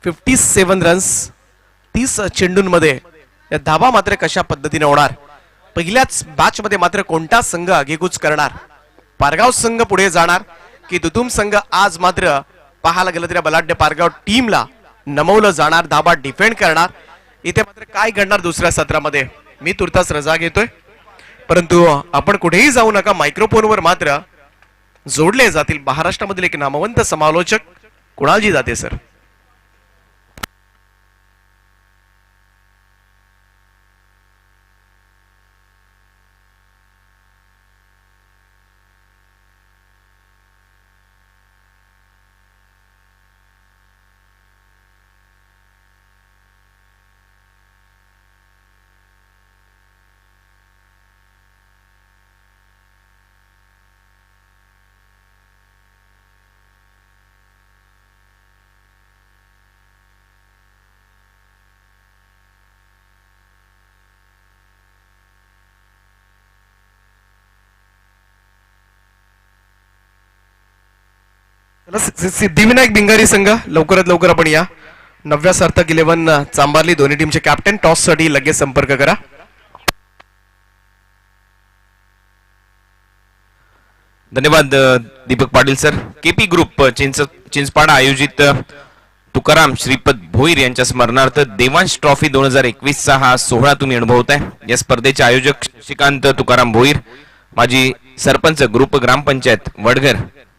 [SPEAKER 1] 57 रन्स 30 चेंडूंमध्ये. या धावा मात्र कशा पद्धतीने होणार, पहिल्याच बॅच मध्ये मात्र कोणता संघ आगेकूच करणार, पारगाव संघ पुढे जाणार की दुतुम संघ. आज मात्र पाहायला गेलं तरी बलाढ्य पारगाव टीमला नमवलं जाणार, धाबा डिफेंड करणार. इथे मात्र काय घडणार दुसऱ्या सत्रामध्ये, मी तुर्तास रजा घेतोय. परंतु आपण कुठेही जाऊ नका, मायक्रोफोनवर मात्र जोडले जातील महाराष्ट्रामधील एक नामवंत समालोचक कुणालजी जाते सर. सिद्धिविनायक भिंगारी संघ लवकरात लवकर आपण या. 9व्या सार्थक 11 चांबारली दोन्ही टीमचे कॅप्टन टॉस साठी लगेच संपर्क करा.
[SPEAKER 3] धन्यवाद Deepak Patil sir. KP group Chinchpada आयोजित तुकाराम श्रीपद भोईर यांच्या स्मरणार्थ देवांश ट्रॉफी 2021चा हा सोहळा तुम्ही अनुभवताय. या स्पर्धेचे आयोजक श्रीकांत तुकाराम भोईर, माजी सरपंच ग्रुप ग्रामपंचायत वडघर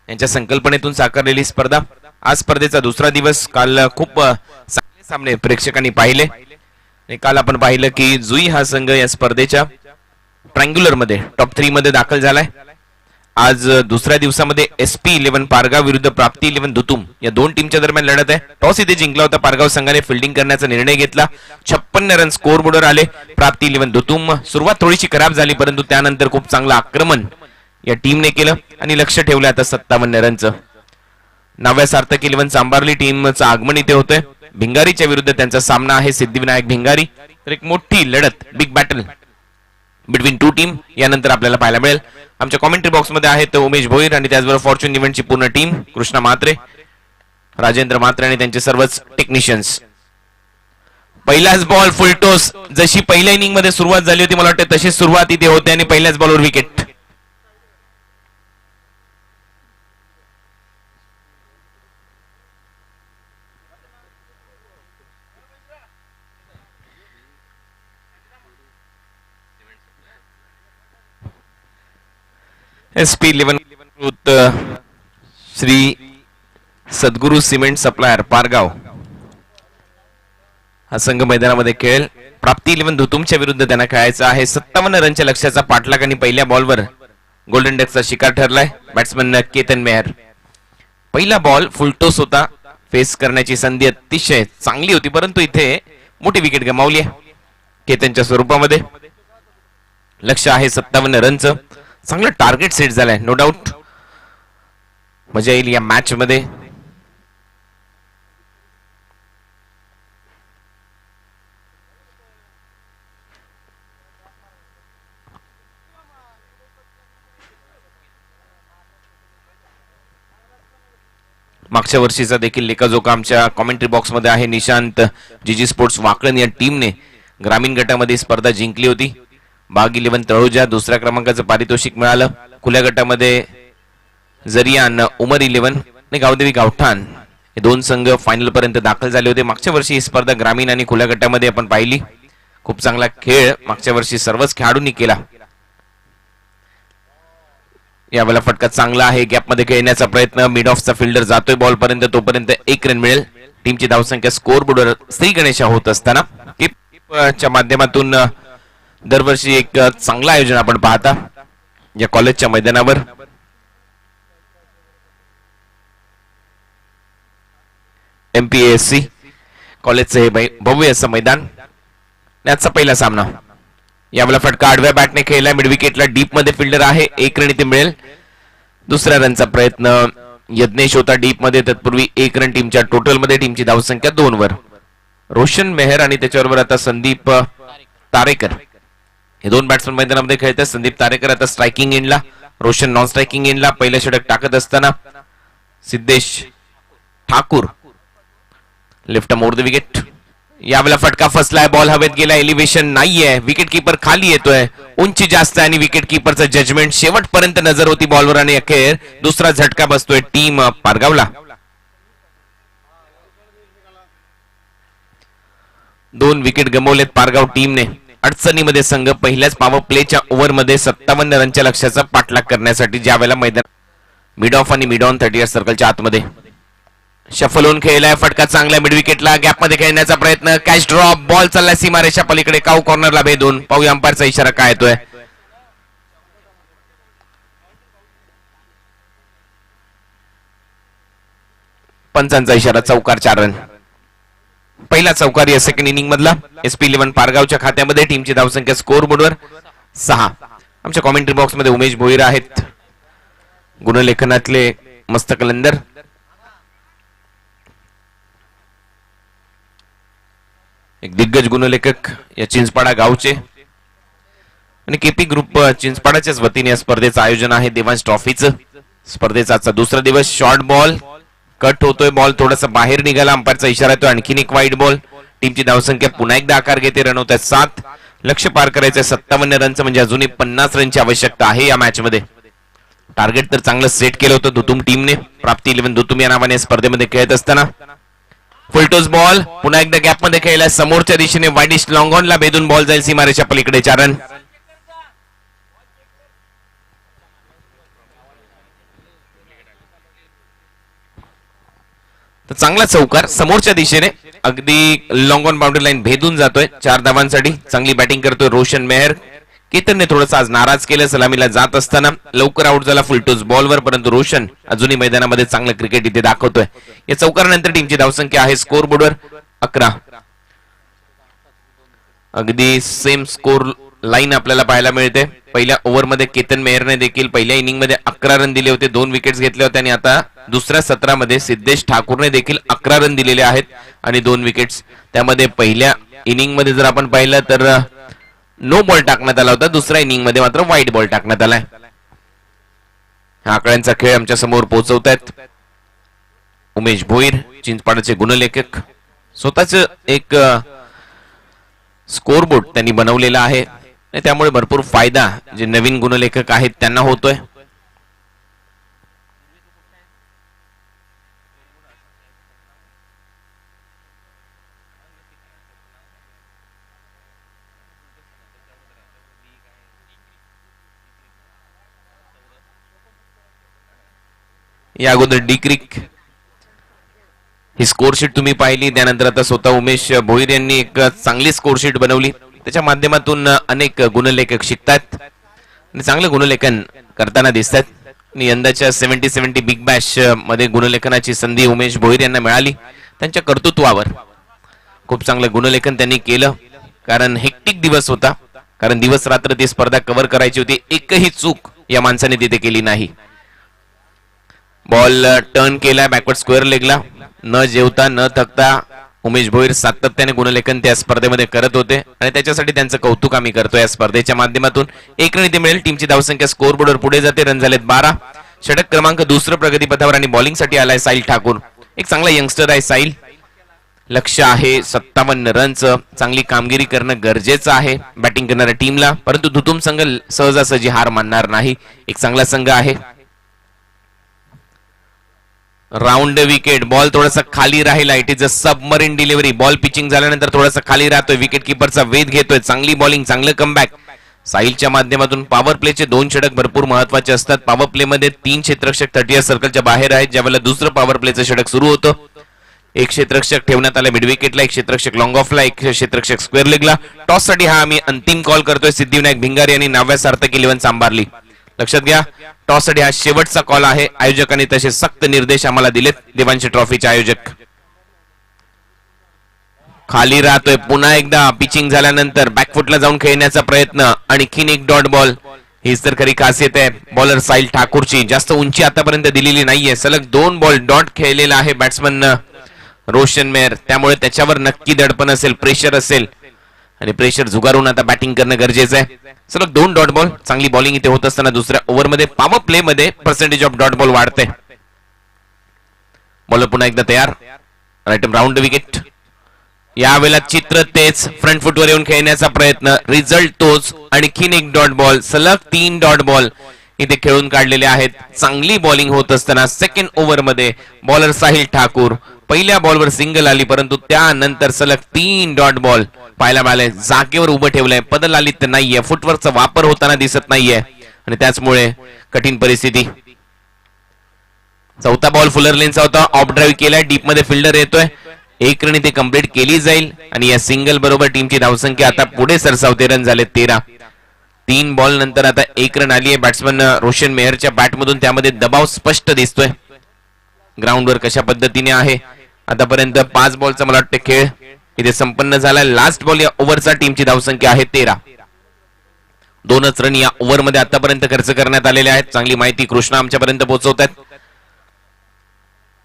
[SPEAKER 3] यांच्या संकल्पनेतून साकारलेली स्पर्धा. आज स्पर्धेचा दुसरा दिवस. काल खूप चांगले सामने प्रेक्षकांनी पाहिले. काल आपण पाहिलं की जुई हा संघ या स्पर्धेच्या ट्रायंग्युलर मध्ये टॉप 3 मध्ये दाखल झालाय. आज दुसऱ्या दिवसामध्ये SP 11 पारगाव विरुद्ध प्राप्ती 11 दुतुम या दोन टीमच्या दरम्यान लढत आहे. टॉस इथे जिंकला होता पारगाव संघाने, फिल्डिंग करण्याचा निर्णय घेतला. 56 रन स्कोर बोर्डवर आले. प्राप्ती 11 दुतुम सुरुवात थोडीशी खराब झाली, परंतु त्यानंतर खूप चांगलं आक्रमण या टीमने केलं आणि लक्ष ठेवलं आता 57 रनचं. 9व्या सार्थक 11 चांबारली टीमचं आगमन इथे होतंय. भिंगारीच्या विरुद्ध त्यांचा सामना आहे. सिद्धिविनायक भिंगारी. तर एक मोठी लढत, big battle between two team यानंतर आपल्याला पाहायला मिळेल. आमच्या कॉमेंट्री बॉक्स मध्ये आहेत उमेश भोईर आणि त्याचबरोबर फॉर्च्यून इव्हेंटची पूर्ण टीम, कृष्णा म्हात्रे, राजेंद्र म्हात्रे आणि त्यांचे सर्वच टेक्निशियन्स. पहिलाच बॉल फुल टॉस. जशी पहिल्या इनिंग मध्ये सुरुवात झाली होती मला वाटतं तशीच सुरुवात इथे होते आणि पहिल्याच बॉलवर विकेट. SP 11 श्री सद्गुरू सिमेंट सप्लायर पारगाव हा संघ मैदानामध्ये खेळेल. प्राप्ती 11 धुतुमच्या विरुद्ध त्यांना खेळायचं आहे. 57 रनच्या लक्ष्याचा पाठलाग आणि पहिल्या बॉलवर गोल्डन डकचा शिकार ठरलाय बॅट्समन केतन मेहर. पहिला बॉल फुलटोस होता, फेस करण्याची संधी अतिशय चांगली होती, परंतु इथे मोठी विकेट गमावली आहे केतनच्या स्वरूपामध्ये. लक्ष आहे 57 रनचं. चांगलं टार्गेट सेट झालंय, नो डाऊट मजा येईल या मॅच मध्ये. मागच्या वर्षीचा देखील लेखाजोखा आमच्या कॉमेंट्री बॉक्स मध्ये आहे. निशांत, जीजी स्पोर्ट्स वाकळण या टीमने ग्रामीण गटामध्ये स्पर्धा जिंकली होती. बाग 11 तळोजा दुसऱ्या क्रमांकाचं पारितोषिक मिळालं. खुल्या गटामध्ये जरियान, उमर 11 आणि गावदेवी गावठाण हे दोन संघ फायनल पर्यंत दाखल झाले होते. मागच्या वर्षी ही स्पर्धा ग्रामीण आणि खुल्या गटामध्ये आपण पाहिली. खूप चांगला खेळ मागच्या वर्षी सर्वच खेळाडूंनी केला. यावेळेला फटका चांगला आहे, गॅप मध्ये खेळण्याचा प्रयत्न. मिड ऑफचा फिल्डर जातोय बॉल पर्यंत, तोपर्यंत 1 रन मिळेल. टीमची धावसंख्या स्कोर बोर्डवर श्री गणेशा होत असताना च्या माध्यमातून दरवर्षी एक चांगलं आयोजन आपण पाहता या कॉलेजच्या मैदानावर. MPASC कॉलेजचं हे भव्य असं मैदान. याचा पहिला सामना. यावेळेला फटका आडव्या बॅटने खेळला, मिड विकेटला डीप मध्ये फिल्डर आहे, 1 रन इथे मिळेल. दुसऱ्या रनचा प्रयत्न यज्ञेश होता डीप मध्ये, तत्पूर्वी 1 रन टीमच्या टोटल मध्ये. टीमची धावसंख्या 2 वर. रोशन मेहर आणि त्याच्याबरोबर आता संदीप तारेकर हे दोन बॅट्समन मैदानामध्ये खेळतात. संदीप तारेकर आता स्ट्रायकिंग एंडला, रोशन नॉन स्ट्रायकिंग एंडला. पहिलं षटक टाकत असताना Siddhesh Thakur left more the wicket. यावेळेला फटका फसलाय, बॉल हवेत गेला, एलिव्हेशन नाहीये, विकेट कीपर खाली येतोय, उंची जास्त आणि विकेट कीपरचं जजमेंट शेवटपर्यंत नजर होती बॉलवर आणि अखेर दुसरा झटका बसतोय टीम पारगावला. 2 विकेट गमावलेत पारगाव टीमने. अडचणीमध्ये संघ पहिल्याच पॉवर प्लेच्या ओव्हरमध्ये 57 रनच्या लक्ष्याचा पाठलाग करण्यासाठी ज्यावेळेला मैदान मिड ऑफ आणि मिड ऑन 30 सर्कलच्या आतमध्ये शफल होऊन खेळलाय. फटका चांगला मिड विकेटला, गॅप मध्ये खेळण्याचा प्रयत्न, कॅच ड्रॉप, बॉल चाललाय सीमारेषा पलीकडे, काऊ कॉर्नरला भेदून. पाहूया अंपायरचा इशारा काय येतोय. पंचांचा इशारा, चौकार, 4 रन. पहिला चौकार या सेकंड इनिंग मधला SP11 पारगावच्या खात्यामध्ये. टीमची धावसंख्या स्कोर बोर्डवर 6. आमच्या कॉमेंट्री बॉक्स मध्ये उमेश भोईर आहेत, गुणलेखनातले मस्त कलंदर. एक दिग्गज गुणलेखक या चिंचपाडा गावचे. आणि केपी ग्रुप चिंचपाडाच्याच वतीने या स्पर्धेचं आयोजन आहे, देवांश ट्रॉफीचं. स्पर्धेचा आजचा दुसरा दिवस. शॉर्ट बॉल कट होतोय, बॉल थोडासा बाहेर निघाला, अंपायरचा इशारा येतो. आणखीन एक वाईट बॉल. टीमची धावसंख्या पुन्हा एकदा आकार घेते, रन होत आहेत 7. लक्ष पार करायचंय 57 रनचं, म्हणजे अजूनही 50 रनची आवश्यकता आहे या मॅच मध्ये. टार्गेट तर चांगलं सेट केलं होतं दुतुम टीमने. प्राप्ती 11 दुतुम या नावाने स्पर्धेमध्ये खेळत असताना फुलटोस बॉल पुन्हा एकदा गॅप मध्ये खेळला, समोरच्या दिशेने वाईडिश लॉंग ऑनला भेदून बॉल जाईल सीमारेषा पलीकडे. 4 रन. तर चांगला चौकार समोरच्या दिशेने अगदी लॉंग ऑन बाउंड्री लाईन भेदून जातोय. 4 धावांसाठी चांगली बॅटिंग करतोय रोशन मेहर. केतनने थोडंसं आज नाराज केलं, सलामीला जात असताना लवकर आउट झाला फुलटोस बॉलवर, परंतु रोशन अजूनही मैदानामध्ये चांगलं क्रिकेट इथे दाखवतोय. या चौकारानंतर टीमची धावसंख्या आहे स्कोर बोर्डवर 11. अगदी सेम स्कोर लाईन आपल्याला पाहायला मिळते. पहिल्या ओव्हरमध्ये केतन मेहरने देखील पहिल्या इनिंग मध्ये 11 रन दिले होते, 2 विकेट्स घेतले होते. आणि आता दुसऱ्या सत्रामध्ये सिद्धेश ठाकूरने देखील 11 रन दिलेले आहेत आणि 2 विकेट्स. त्यामध्ये पहिल्या इनिंग मध्ये जर आपण पाहिलं तर नो बॉल टाकण्यात आला होता, दुसऱ्या इनिंग मध्ये मात्र व्हाईट बॉल टाकण्यात आलाय. हा आकड्यांचा खेळ आमच्या समोर पोहोचवतायत उमेश भोईर, चिंचपाडाचे गुणलेखक. स्वतःच एक स्कोरबोर्ड त्यांनी बनवलेला आहे, त्यामुळे भरपूर फायदा जे नवीन गुणलेखक आहेत त्यांना होतोय. या अगोदर डिक्रिक ही स्कोरशीट तुम्ही पाहिली, त्यानंतर आता स्वतः उमेश भोईर यांनी एक चांगली स्कोरशीट बनवली. त्याच्या माध्यमातून अनेक गुणलेखक शिकतात. आणि चांगलं गुणलेखन करताना दिसतात. आणि यंदाच्या 70-70 बिग बॅश मध्ये गुणलेखनाची संधी उमेश भोईर यांना मिळाली. त्यांच्या कर्तृत्वावर खूप चांगलं गुणलेखन त्यांनी केलं, कारण हेक्टिक दिवस होता, कारण दिवस रात्र ती स्पर्धा कव्हर करायची होती. एकही चूक या माणसाने तिथे केली नाही. बॉल टर्न केला बॅकवर्ड स्क्वेअर लेगला, न जेवता न थकता उमेश भोईर सातत्याने गुणलेखन त्या स्पर्धेमध्ये करत होते आणि त्याच्यासाठी त्यांचं कौतुक आम्ही करतो. या स्पर्धेच्या माध्यमातून 1 रन इथे मिळेल. टीमची धावसंख्या स्कोअर बोर्डवर पुढे जाते. रन झालेत 12. षटक क्रमांक 2 प्रगतीपथावर आणि बॉलिंगसाठी आलाय साहिल ठाकूर. एक चांगला यंगस्टर आहे साहिल. लक्ष आहे 57 रनचं. चांगली कामगिरी करणं गरजेचं आहे बॅटिंग करणाऱ्या टीमला, परंतु धुतुम संघ सहजासहजी हार मानणार नाही. एक चांगला संघ आहे. राऊंड विकेट, बॉल थोडासा खाली राहिला. It is a submarine delivery. Ball pitching झाल्यानंतर थोडासा खाली राहतोय. विकेट किपरचा वेध घेतोय. चांगली बॉलिंग, चांगलं कमबॅक साहिलच्या माध्यमातून. पॉवर प्लेचे 2 षटक भरपूर महत्वाचे असतात. पॉवर प्ले मध्ये 3 क्षेत्ररक्षक 30 सर्कलच्या बाहेर आहेत. ज्यावेळेला दुसरं पॉवर प्लेचं षटक सुरू होतं, 1 क्षेत्ररक्षक ठेवण्यात आला मिड विकेटला, 1 क्षेत्ररक्षक लॉंग ऑफला, 1 क्षेत्ररक्षक स्क्वेअर लेगला. टॉस साठी हा आम्ही अंतिम कॉल करतोय. सिद्धिविनायक भिंगारी यांनी 9व्या सार्थक 11 सांभाळली. लक्षात घ्या, टॉस साठी हा शेवटचा कॉल आहे. आयोजकांनी तसे सक्त निर्देश आम्हाला दिलेत. देवांशी ट्रॉफीचे आयोजक. खाली राहतोय पुन्हा एकदा. पिचिंग झाल्यानंतर बॅकफुटला जाऊन खेळण्याचा प्रयत्न. आणखीन एक डॉट बॉल. हीच तर खरी खासियत आहे बॉलर साहिल ठाकूरची. जास्त उंची आतापर्यंत दिलेली नाहीये. सलग 2 बॉल डॉट खेळलेला आहे बॅट्समन रोशन मेहर. त्यामुळे त्याच्यावर नक्की दडपण असेल, प्रेशर असेल आणि प्रेशर झुगारून आता बॅटिंग करणं गरजेचं आहे. सलग 2 डॉट बॉल. चांगली बॉलिंग इथे होत असताना दुसऱ्या ओव्हरमध्ये पॉवर प्ले मध्ये पर्सेंटेज ऑफ डॉट बॉल वाढते. बॉलर पुन्हा एकदा तयार. Right round wicket. यावेळेला चित्र तेच. फ्रंट फुटवर येऊन खेळण्याचा प्रयत्न. रिझल्ट तोच. आणखीन एक डॉट बॉल. सलग 3 डॉट बॉल इथे खेळून काढलेले आहेत. चांगली बॉलिंग होत असताना सेकंड ओव्हर मध्ये बॉलर साहिल ठाकूर. पहिल्या बॉलवर सिंगल आली, परंतु त्यानंतर सलग 3 डॉट बॉल पाहायला मिळाले. जागेवर उभं ठेवलंय. पदलालित नाहीये. फुटवर्कचा वापर होताना दिसत नाहीये आणि त्याचमुळे कठीण परिस्थिती. चौथा बॉल फुलर लेनचा होता. ऑफ ड्राईव्ह केलाय. डीप मध्ये फिल्डर येतोय. 1 रन इथे कंप्लीट केली जाईल आणि या सिंगल बरोबर टीमची धावसंख्या आता पुढे सरसावते. रन झाले 13. 3 बॉल नंतर आता 1 रन आली आहे बॅट्समन रोशन मेहरच्या बॅटमधून. त्यामध्ये दबाव स्पष्ट दिसतोय. ग्राउंडवर कशा पद्धतीने आहे आतापर्यंत 5 बॉलचा मला वाटतं खेळ इथे संपन्न झालाय. लास्ट बॉल या ओव्हरचा टीमची धावसंख्या आहे 13. 2च रन या ओव्हरमध्ये आतापर्यंत खर्च करण्यात आलेले आहेत. चांगली माहिती कृष्णा आमच्यापर्यंत पोहोचवतात.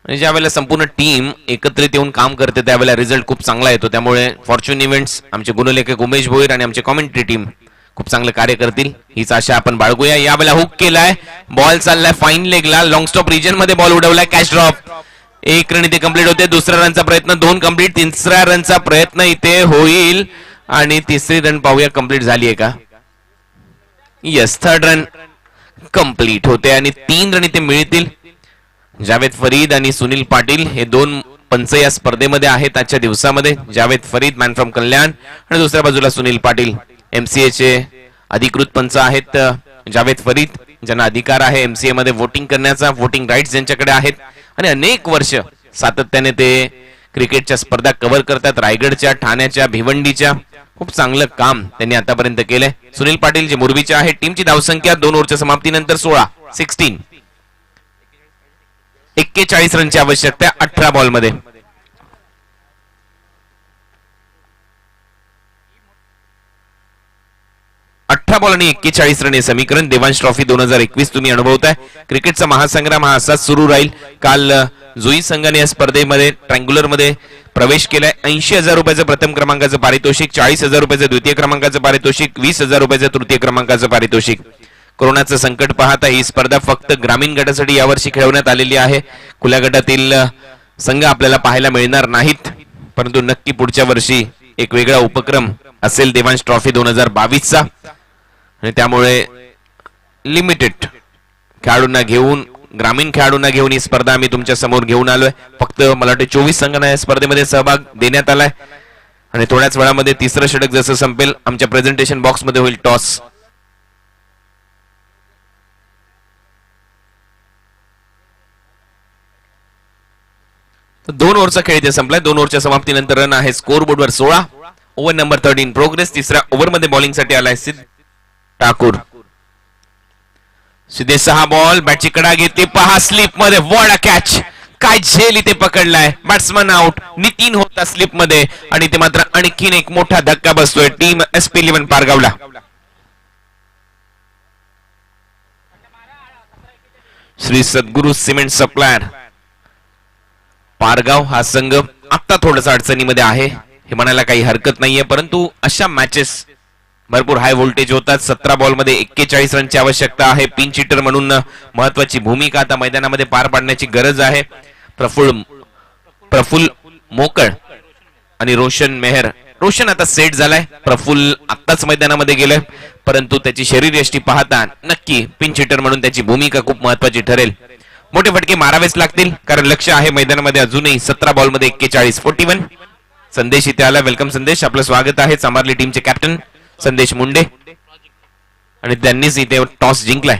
[SPEAKER 3] आणि ज्या वेळेला संपूर्ण टीम एकत्रित येऊन काम करते त्यावेळेला रिझल्ट खूप चांगला येतो. त्यामुळे फॉर्च्यून इव्हेंट्स, आमचे गुणलेखक उमेश भोईर आणि आमचे कॉमेंट्री टीम खूप चांगलं कार्य करतील हीच आशा आपण बाळगूया. यावेळेला हुक केलाय. बॉल चाललाय फाईन लेगला. लॉंग स्टॉप रिजन मध्ये बॉल उडवलाय. Catch drop. 1 रन इथे कंप्लीट होते. दुसऱ्या रनचा प्रयत्न 2 कंप्लीट. तिसऱ्या रनचा प्रयत्न इथे होईल आणि तिसरी रन पाहूया कंप्लीट झाली आहे का. यस, 3rd रन कंप्लीट होते आणि 3 रन इथे मिळतील. जावेद फरीद आणि सुनील पाटील हे 2 पंच या स्पर्धेमध्ये आहेत आजच्या दिवसामध्ये. जावेद फरीद मॅन फ्रॉम कल्याण आणि दुसऱ्या बाजूला सुनील पाटील MCA चे अधिकृत पंच आहेत. जावेद फरीद ज्यांना अधिकार आहे MCA मध्ये वोटिंग करण्याचा, वोटिंग राईट्स ज्यांच्याकडे आहेत आणि अनेक वर्ष सातत्याने ते क्रिकेटच्या स्पर्धा कव्हर करतात. रायगडच्या, ठाण्याच्या, भिवंडीच्या. खूप चांगलं काम त्यांनी आतापर्यंत केलंय. सुनील पाटील जे मोरबीचे आहेत. टीमची धावसंख्या 2 ओव्हरच्या समाप्तीनंतर 16. 41 रनची आवश्यकता 18 बॉल मध्ये. बॉल आणि 41 रन हे समीकरण देवांश ट्रॉफी 2021 तुम्ही अनुभवताय. क्रिकेटचा महासंग्राम हा असाच सुरू राहील. काल जुई संघाने या स्पर्धेमध्ये ट्रँग्युलर मध्ये प्रवेश केलाय. 80,000 रुपयाचं प्रथम क्रमांकाचं पारितोषिक, 40,000 रुपयाचं द्वितीय क्रमांकाचं पारितोषिक, 20,000 रुपयाचं तृतीय क्रमांकाचं पारितोषिक. कोरोनाचं संकट पाहता ही स्पर्धा फक्त ग्रामीण गटासाठी यावर्षी खेळवण्यात आलेली आहे. खुल्या गटातील संघ आपल्याला पाहायला मिळणार नाहीत, परंतु नक्की पुढच्या वर्षी एक वेगळा उपक्रम असेल देवांश ट्रॉफी 2022 चा आणि त्यामुळे लिमिटेड खेळाडूंना घेऊन, ग्रामीण खेळाडूंना घेऊन ही स्पर्धा आम्ही तुमच्या समोर घेऊन आलोय. फक्त मला वाटतं 24 संघांना या स्पर्धेमध्ये सहभाग देण्यात आलाय आणि थोड्याच वेळामध्ये तिसरं षटक जसं संपेल आमच्या प्रेझेंटेशन बॉक्स मध्ये होईल टॉस. दोन ओव्हरचा खेळ इथे संपलाय. 2 ओव्हरच्या समाप्तीनंतर रन आहे स्कोर बोर्डवर 16. Over number 13 progress. तिसऱ्या ओव्हर मध्ये बॉलिंग साठी आलाय सिद्ध ठाकूर. सिद्धेश 6 बॉल, बॅटची कडा घेतली, पहा स्लिप मध्ये वॉडा कॅच, काय झेल इथे पकडलाय, बॅट्समन आउट, नितीन होता स्लिप मध्ये आणि ते मात्र आणखीन एक मोठा धक्का बसतोय टीम SP11 पारगावला. श्री सद्गुरु सिमेंट सप्लायर पारगाव हा संघ आता थोडासा अडचणीमध्ये आहे हे म्हणायला काही हरकत नाहीये, परंतु अशा मॅचेस भरपूर हाय व्होल्टेज होतात. 17 बॉल मध्ये 41 रनची आवश्यकता आहे. पिंच हिटर म्हणून महत्वाची भूमिका आता मैदानामध्ये पार पाडण्याची गरज आहे. प्रफुल्ल मोकळ आणि रोशन मेहर. रोशन आता सेट झालाय, प्रफुल्ल आत्ताच मैदानामध्ये गेलाय, परंतु त्याची शरीरयष्टी पाहता नक्की पिंच हिटर म्हणून त्याची भूमिका खूप महत्वाची ठरेल. मोठे फटके मारावेच लागतील कारण लक्ष आहे मैदानामध्ये अजूनही. 17 बॉल मध्ये 41. संदेश इथे आला. वेलकम संदेश, आपलं स्वागत आहे. चांभारली टीमचे कॅप्टन संदेश मुंडे आणि त्यांनीच इथे टॉस जिंकलाय.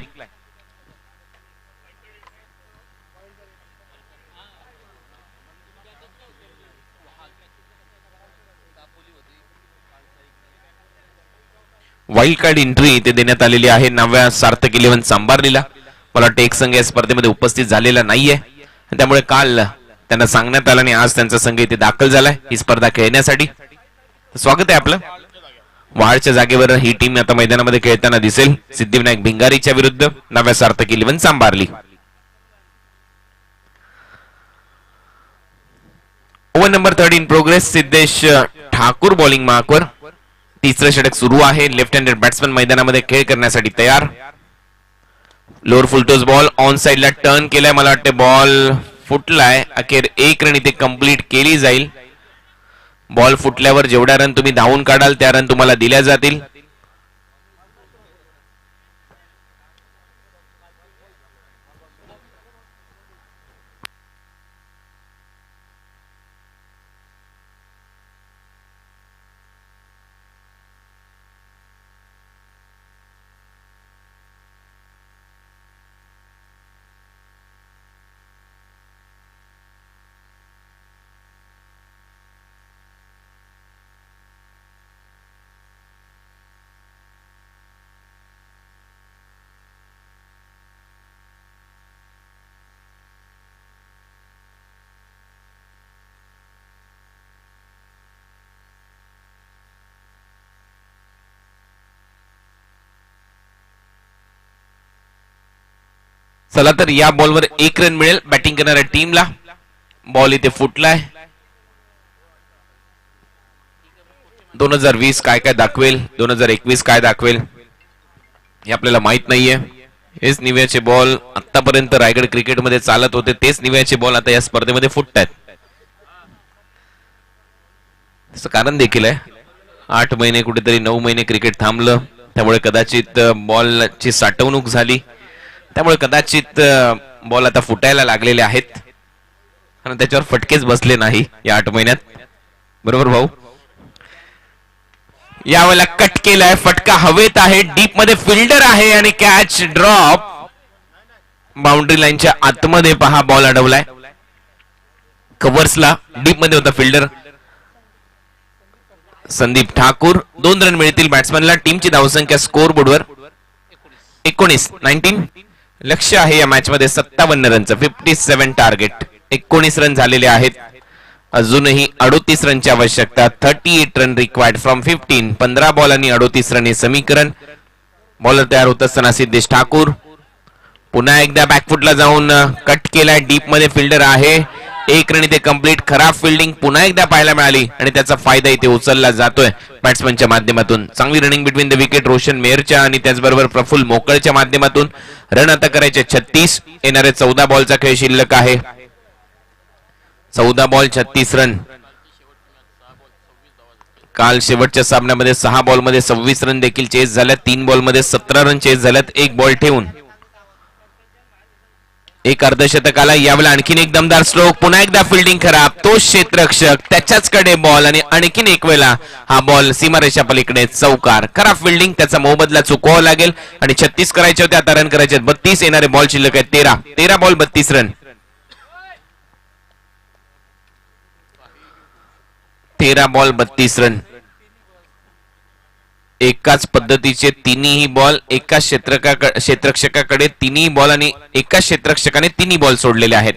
[SPEAKER 3] वाईल्ड कार्ड एंट्री इथे देण्यात आलेली आहे नव्या सार्थक 11 चांभारलीला. मला वाटतं एक संघ या स्पर्धेमध्ये उपस्थित झालेला नाहीये, त्यामुळे काल त्यांना सांगण्यात आलं आणि आज त्यांचा संघ इथे दाखल झालाय ही स्पर्धा खेळण्यासाठी. स्वागत आहे आपलं. वाळच्या जागेवर ही टीम आता मैदानामध्ये खेळताना दिसेल. सिद्धिविनायक भिंगारीच्या विरुद्ध नव्या Sarthak 11 Chambharli. Over number 3 in progress. Siddhesh Thakur bowling मार्कवर. तिसरं षटक सुरू आहे. लेफ्ट हँडेड बॅट्समन मैदानामध्ये खेळ करण्यासाठी तयार. लोअर फुलटोस बॉल ऑन साइडला टर्न केलाय, मला वाटतं बॉल फुटलाय. अखेर 1 रन इथे कंप्लीट केली जाईल. बॉल फुटल्यावर जेवढ्या रन तुम्ही धावून काढाल त्या रन तुम्हाला दिल्या जातील. चला तर या बॉलवर 1 रन मिळेल बॅटिंग करणाऱ्या टीमला. बॉल इथे फुटलाय. 2020 काय काय दाखवेल, 2021 काय दाखवेल हे आपल्याला माहित नाहीये. हेच निव्याचे बॉल आतापर्यंत रायगड क्रिकेटमध्ये चालत होते, तेच निव्याचे बॉल आता या स्पर्धेमध्ये फुटतायत. त्याचं कारण देखील आहे. 8 महिने कुठेतरी 9 महिने क्रिकेट थांबलं, त्यामुळे कदाचित बॉलची साठवणूक झाली, त्यामुळे कदाचित बॉल आता फुटायला लागलेले आहेत आणि त्याच्यावर फटकेच बसले नाही या 8 महिन्यात. बरोबर भाऊ. यावेळेला कट केलाय, फटका हवेत आहे, डीप मध्ये फिल्डर आहे आणि कॅच ड्रॉप. बाउंड्री लाईनच्या आतमध्ये पहा बॉल अडवलाय. कव्हर्सला डीप मध्ये होता फिल्डर. संदीप ठाकूर. 2 रन मिळतील बॅट्समॅनला. टीमची धावसंख्या स्कोर बोर्डवर 19. लक्ष आहे या मॅच मध्ये 57 रनचं. 57 टार्गेट. 19 रन झालेले आहेत. अजूनही 38 रनची आवश्यकता. 38 रन रिक्वायर्ड फ्रॉम 15. 15 बॉल आणि 38 रन हे समीकरण. बॉलर तयार होत असताना सिद्धेश ठाकूर पुन्हा एकदा बॅकफुटला जाऊन कट केलाय. डीप मध्ये फिल्डर आहे. 1 रन इथे कंप्लीट. खराब फिल्डिंग पुन्हा एकदा पाहायला मिळाली आणि त्याचा फायदा इथे उचलला जातोय बॅट्समनच्या माध्यमातून. चांगली running between the wicket Roshan मेहरच्या आणि त्याचबरोबर प्रफुल्ल मोकळच्या माध्यमातून. रन आता करायचे 36. येणारे 14 बॉलचा खेळ शिल्लक आहे. 14 बॉल 36 रन. काल शेवटच्या सामन्यामध्ये 6 बॉल मध्ये 26 रन देखील चेस झाल्यात. 3 बॉल मध्ये 17 रन चेस झाल्यात 1 बॉल ठेवून. एक अर्धशतकाला. यावेळेला आणखीन एक दमदार स्ट्रोक. पुन्हा एकदा फिल्डिंग खराब. तो क्षेत्ररक्षक त्याच्याच कडे बॉल आणि आणखीन एक वेळा हा बॉल सीमारेषा पलीकडे चौकार. खराब फिल्डिंग. त्याचा मोबदला चुकवावा लागेल आणि 36 करायचे होते, आता रन करायचे 32. येणारे बॉल शिल्लक आहेत 13. 13 बॉल 32 रन. 13 ball 32 run. एकाच पद्धतीचे तिन्ही बॉल एकाच क्षेत्ररक्षकाकडे तिन्ही बॉल आणि एकाच क्षेत्ररक्षकाने तिन्ही बॉल सोडलेले आहेत.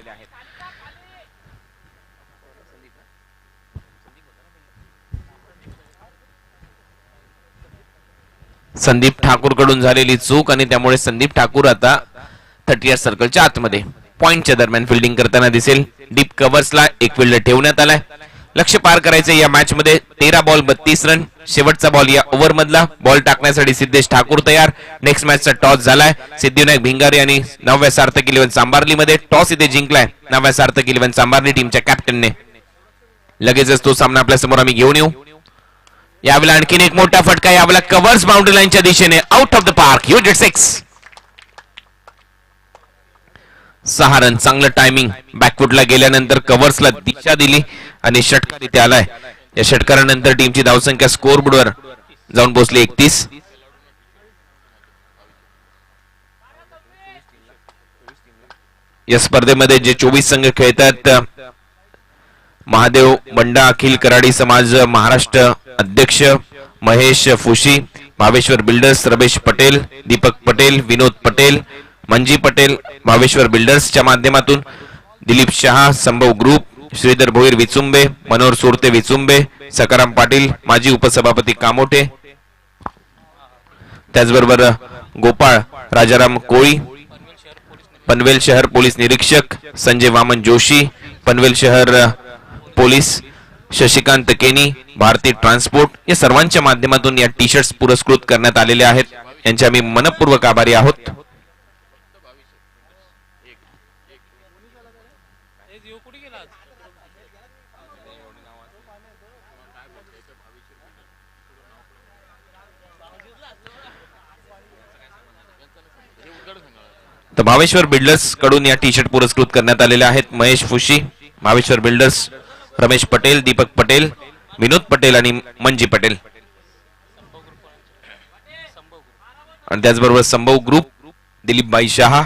[SPEAKER 3] संदीप ठाकूर कडून झालेली चूक आणि त्यामुळे संदीप ठाकूर आता 30 सर्कलच्या आतमध्ये पॉइंटच्या दरम्यान फिल्डिंग करताना दिसेल. डीप कव्हर्सला एक फिल्डर ठेवण्यात आलाय. लक्ष्य पार करायचे या मॅच मध्ये. 13 बॉल 32 रन. शेवटचा बॉल या ओव्हर मधला. बॉल टाकण्यासाठी सिद्धेश ठाकूर तयार. नेक्स्ट मॅचचा टॉस झालाय. सिद्धिविनायक भिंगारे आणि 9व्या सार्थक 11 सांबार्ली मध्ये टॉस इथे जिंकलाय 9व्या सार्थक 11 सांबार्ली टीमच्या कॅप्टनने. लगेचच तो सामना आपल्या समोर आम्ही घेऊन येऊ. यावेळेला आणखीन एक मोठा फटका. यावेळेला कव्हर्स बाउंड्री लाईनच्या दिशेने out of the park. You did 6. 6 run. चांगलं टायमिंग. बॅकफुटला गेल्यानंतर कव्हर्सला दिशा दिली आणि षटकार इथे आलाय. या षटकारानंतर टीमची धावसंख्या स्कोअरबोर्डवर जाऊन पोहोचली 31. या स्पर्धेमध्ये जे 24 संघ खेळतात महादेव बंडा अखिल कराडी समाज महाराष्ट्र अध्यक्ष महेश फुशी, भावेश्वर बिल्डर्स रमेश पटेल, दीपक पटेल, विनोद पटेल, मंजी पटेल, भावेश्वर बिल्डर्सच्या माध्यमातून दिलीप शहा, संभव ग्रुप, श्रीधर भोईर विचुंबे, मनोहर सोरते विचुंबे, सकाराम पाटील, माजी उपसभापती कामोठे, त्याचबरोबर गोपाळ राजाराम कोळी, पनवेल शहर पोलीस निरीक्षक संजय वामन जोशी, पनवेल शहर पोलीस शशिकांत केनी, भारती ट्रान्सपोर्ट या सर्वांच्या माध्यमातून या टी शर्ट्स पुरस्कृत करण्यात आलेले आहेत. यांचे आम्ही मनपूर्वक आभारी आहोत. तर भावेश्वर बिल्डर्स कडून या टी शर्ट पुरस्कृत करण्यात आलेले आहेत. महेश फुशी, भावेश्वर बिल्डर्स, रमेश पटेल, दीपक पटेल, विनोद पटेल आणि मंजी पटेल, आणि त्याचबरोबर संभव ग्रुप, दिलीप भाई शहा.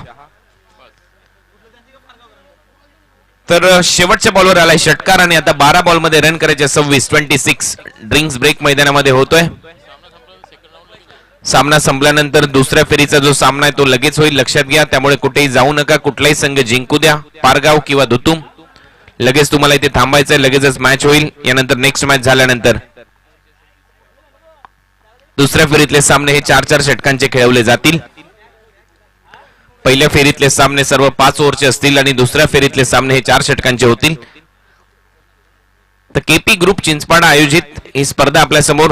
[SPEAKER 3] तर शेवटच्या बॉलवर आलाय षटकार आणि आता 12 बॉल मध्ये रन करायचे 26 ड्रिंक्स ब्रेक मैदानामध्ये होतोय. सामना संपल्यानंतर दुसऱ्या फेरीचा जो सामना आहे तो लगेच होईल, लक्षात घ्या. त्यामुळे कुठेही जाऊ नका. कुठलाही संघ जिंकू द्या, पारगाव किंवा धुतुम, लगेच तुम्हाला इथे थांबायचंय. लगेचच मॅच होईल. यानंतर नेक्स्ट मॅच झाल्यानंतर दुसऱ्या फेरीतले सामने हे 4-4 षटकांचे खेळवले जातील. पहिल्या फेरीतले सामने सर्व 5 ओव्हरचे असतील आणि दुसऱ्या फेरीतले सामने हे 4 षटकांचे होतील. तर केपी ग्रुप चिंचपाडा आयोजित ही स्पर्धा आपल्या समोर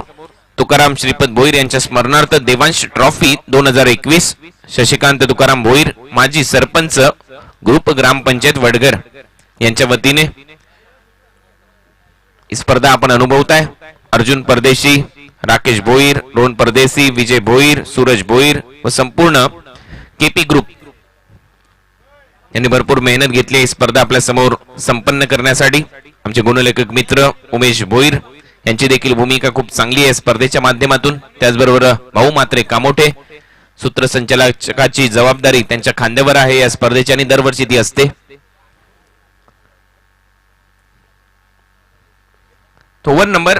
[SPEAKER 3] तुकाराम श्रीपद भोईर यांच्या स्मरणार्थ देवांश ट्रॉफी 2021 शशिकांत तुकाराम भोईर माजी सरपंच ग्रुप ग्रामपंचायत वडगर यांच्या वतीने ही स्पर्धा आपण अनुभवताय. अर्जुन परदेशी, राकेश भोईर, रोहन परदेशी, विजय भोईर, सूरज भोईर व संपूर्ण केपी ग्रुप यांनी भरपूर मेहनत घेतली ही स्पर्धा आपल्या समोर संपन्न करण्यासाठी. आमचे गुणलेखक मित्र उमेश भोईर यांची देखील भूमिका खूप चांगली आहे स्पर्धेच्या माध्यमातून. त्याचबरोबर भाऊ मात्रे कामोठे, सूत्रसंचालकाची जबाबदारी त्यांच्या खांद्यावर आहे या स्पर्धेची आणि दरवर्षी ती असते. ओव्हर नंबर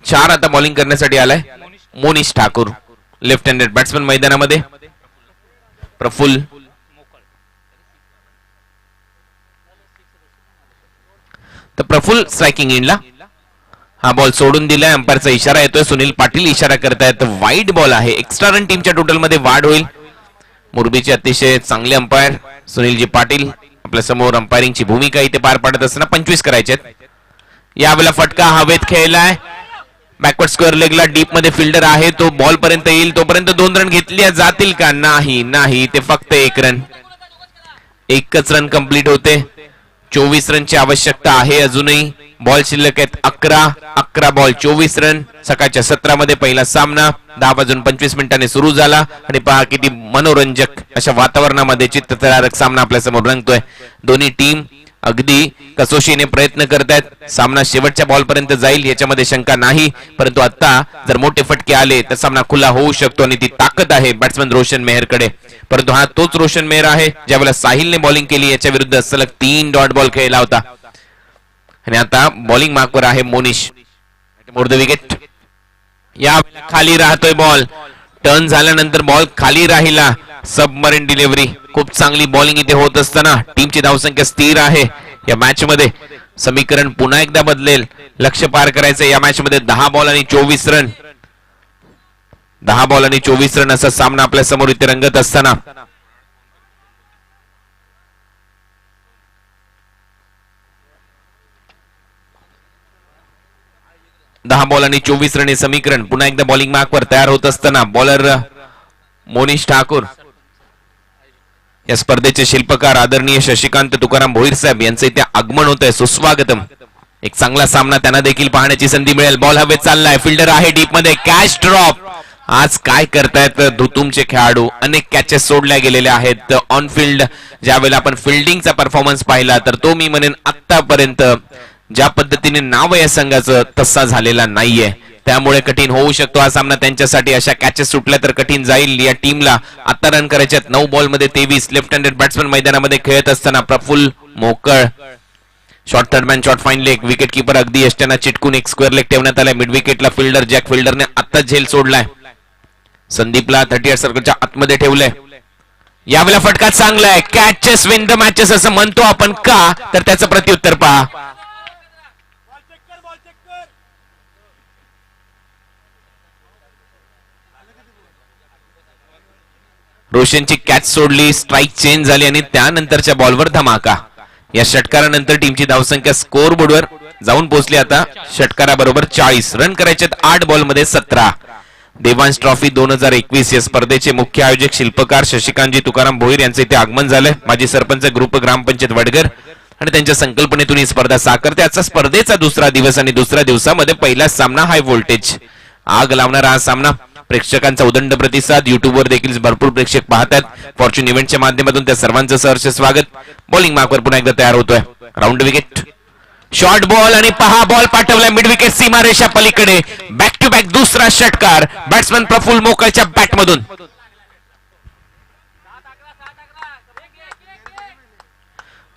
[SPEAKER 3] 4 आता बॉलिंग करण्यासाठी आलाय Monish Thakur, left handed batsman मैदानामध्ये. प्रफुल्ल तर प्रफुल्ल स्ट्रायकिंग इनला. हा बॉल सोडून दिलाय. अंपायरचा इशारा येतोय. सुनील पाटील इशारा करतायत. वाईड बॉल आहे. एक्स्ट्रा रन टीमच्या टोटल मध्ये वाढ होईल. मोरबीचे अतिशय चांगले अंपायर सुनीलजी पाटील आपल्या समोर अंपायरिंगची भूमिका इथे पार पाडत असताना 25 करायचे आहेत. यावेळेला फटका हवेत खेळलाय. बॅकवर्ड स्क्वेअर लेगला डीप मध्ये फिल्डर आहे, तो बॉल पर्यंत येईल. तोपर्यंत 2 रन घेतले जातील का? नाही, ते फक्त 1 रन. एकच रन कंप्लीट होते. 24 रनची आवश्यकता आहे अजूनही. बॉल शिल्लक आहेत 11 बॉल 24 रन. सकाळच्या 17 मध्ये पहिला सामना 10:25 सुरू झाला आणि पहा किती मनोरंजक अशा वातावरणामध्ये चित्तथरारक सामना आपल्या समोर रंगतोय. दोन्ही टीम अगदी कसोशीने प्रयत्न करतायत. सामना शेवटच्या बॉल पर्यंत जाईल याच्यामध्ये शंका नाही, परंतु आता जर मोठे फटके आले तर सामना खुला होऊ शकतो आणि ती ताकद आहे बॅट्समन रोशन मेहरकडे. परंतु हा तोच रोशन मेहर आहे ज्यावेळेला साहिलने बॉलिंग केली, याच्या विरुद्ध सलग 3 डॉट बॉल खेळला होता. आणि आता बॉलिंग मार्कवर आहे मोनिश. More the wicket. या खाली राहतोय बॉल, टर्न झाल्यानंतर बॉल खाली राहिला, सबमरीन डिलिव्हरी. खूप चांगली बॉलिंग इथे होत असताना टीमची धावसंख्या स्थिर आहे या मॅच मध्ये. समीकरण पुन्हा एकदा बदलेल. लक्ष्य पार करायचं या मॅच मध्ये. 10 बॉल आणि 24 रन, 10 बॉल आणि 24 रन असा सामना आपल्या समोर इथे रंगत असताना 10 बॉल आणि 24 रन हे समीकरण पुन्हा एकदा बॉलिंग मार्कवर तयार होत असताना बॉलर मोनिश ठाकूर, या स्पर्धेचे शिल्पकार आदरणीय शशिकांत तुकाराम भोईर साहेब यांचं इथे आगमन होत आहे. सुस्वागतम. एक चांगला सामना त्यांना देखील पाहण्याची संधी मिळेल. बॉल हवेत चाललाय, फिल्डर आहे डीप मध्ये, कॅच ड्रॉप. आज काय करतायत धुतुमचे खेळाडू, अनेक कॅचेस सोडल्या गेलेल्या आहेत ऑन फील्ड. ज्यावेळेला आपण फिल्डिंगचा परफॉर्मन्स पाहिला तर तो मी म्हणेन आतापर्यंत ज्या पद्धतीने नाव या संघाचं तसा झालेला नाहीये. त्यामुळे कठीण होऊ शकतो हा सामना त्यांच्यासाठी. अशा कॅचेस सुटल्या तर कठीण जाईल या टीमला. आता रन करायचे 9 बॉल मध्ये 23. लेफ्ट हँडेड बॅट्समन मैदानामध्ये खेळत असताना प्रफुल्ल मोकळ. Short third man, short fine leg. Wicket keeper अगदी यष्ट्यांना चिटकून एक स्क्वेअर लेग ठेवण्यात आलाय. मिड विकेटला फिल्डर जॅक फिल्डरने आता झेल सोडलाय. संदीपला 38 सर्कलच्या आतमध्ये ठेवलंय. यावेळेला फटका चांगला आहे. कॅचेस विन द मॅचेस असं म्हणतो आपण का, तर त्याचं प्रत्युत्तर पहा. रोशनची कॅच सोडली, स्ट्राईक चेंज झाली आणि त्यानंतरच्या बॉलवर धमाका. या षटकारानंतर टीमची धावसंख्या स्कोर बोर्डवर जाऊन पोहोचली आता षटकाराबरोबर 40. रन करायचे 8 बॉल मध्ये 17. देवांश ट्रॉफी 2021 या स्पर्धेचे मुख्य आयोजक शिल्पकार शशिकांतजी तुकाराम भोईर यांचे इथे आगमन झालंय. माजी सरपंच ग्रुप ग्रामपंचायत वडगर आणि त्यांच्या संकल्पनेतून ही स्पर्धा साकारते. आजचा स्पर्धेचा दुसरा दिवस आणि दुसऱ्या दिवसामध्ये पहिला सामना हाय व्होल्टेज. आग लावणारा हा सामना. प्रेक्षकांचा उदंड प्रतिसाद. युट्यूबवर देखील भरपूर प्रेक्षक पाहतात. फॉर्च्यून इव्हेंटच्या माध्यमातून त्या सर्वांचं सहर्ष स्वागत. बॉलिंग मार्कवर पुन्हा एकदा तयार होतोय. राऊंड विकेट, शॉर्ट बॉल आणि पहा बॉल पाठवलाय मिड विकेट सीमारेषा पलीकडे. बॅक टू बॅक दुसरा षटकार बॅट्समन प्रफुल्ल मोकळच्या बॅटमधून.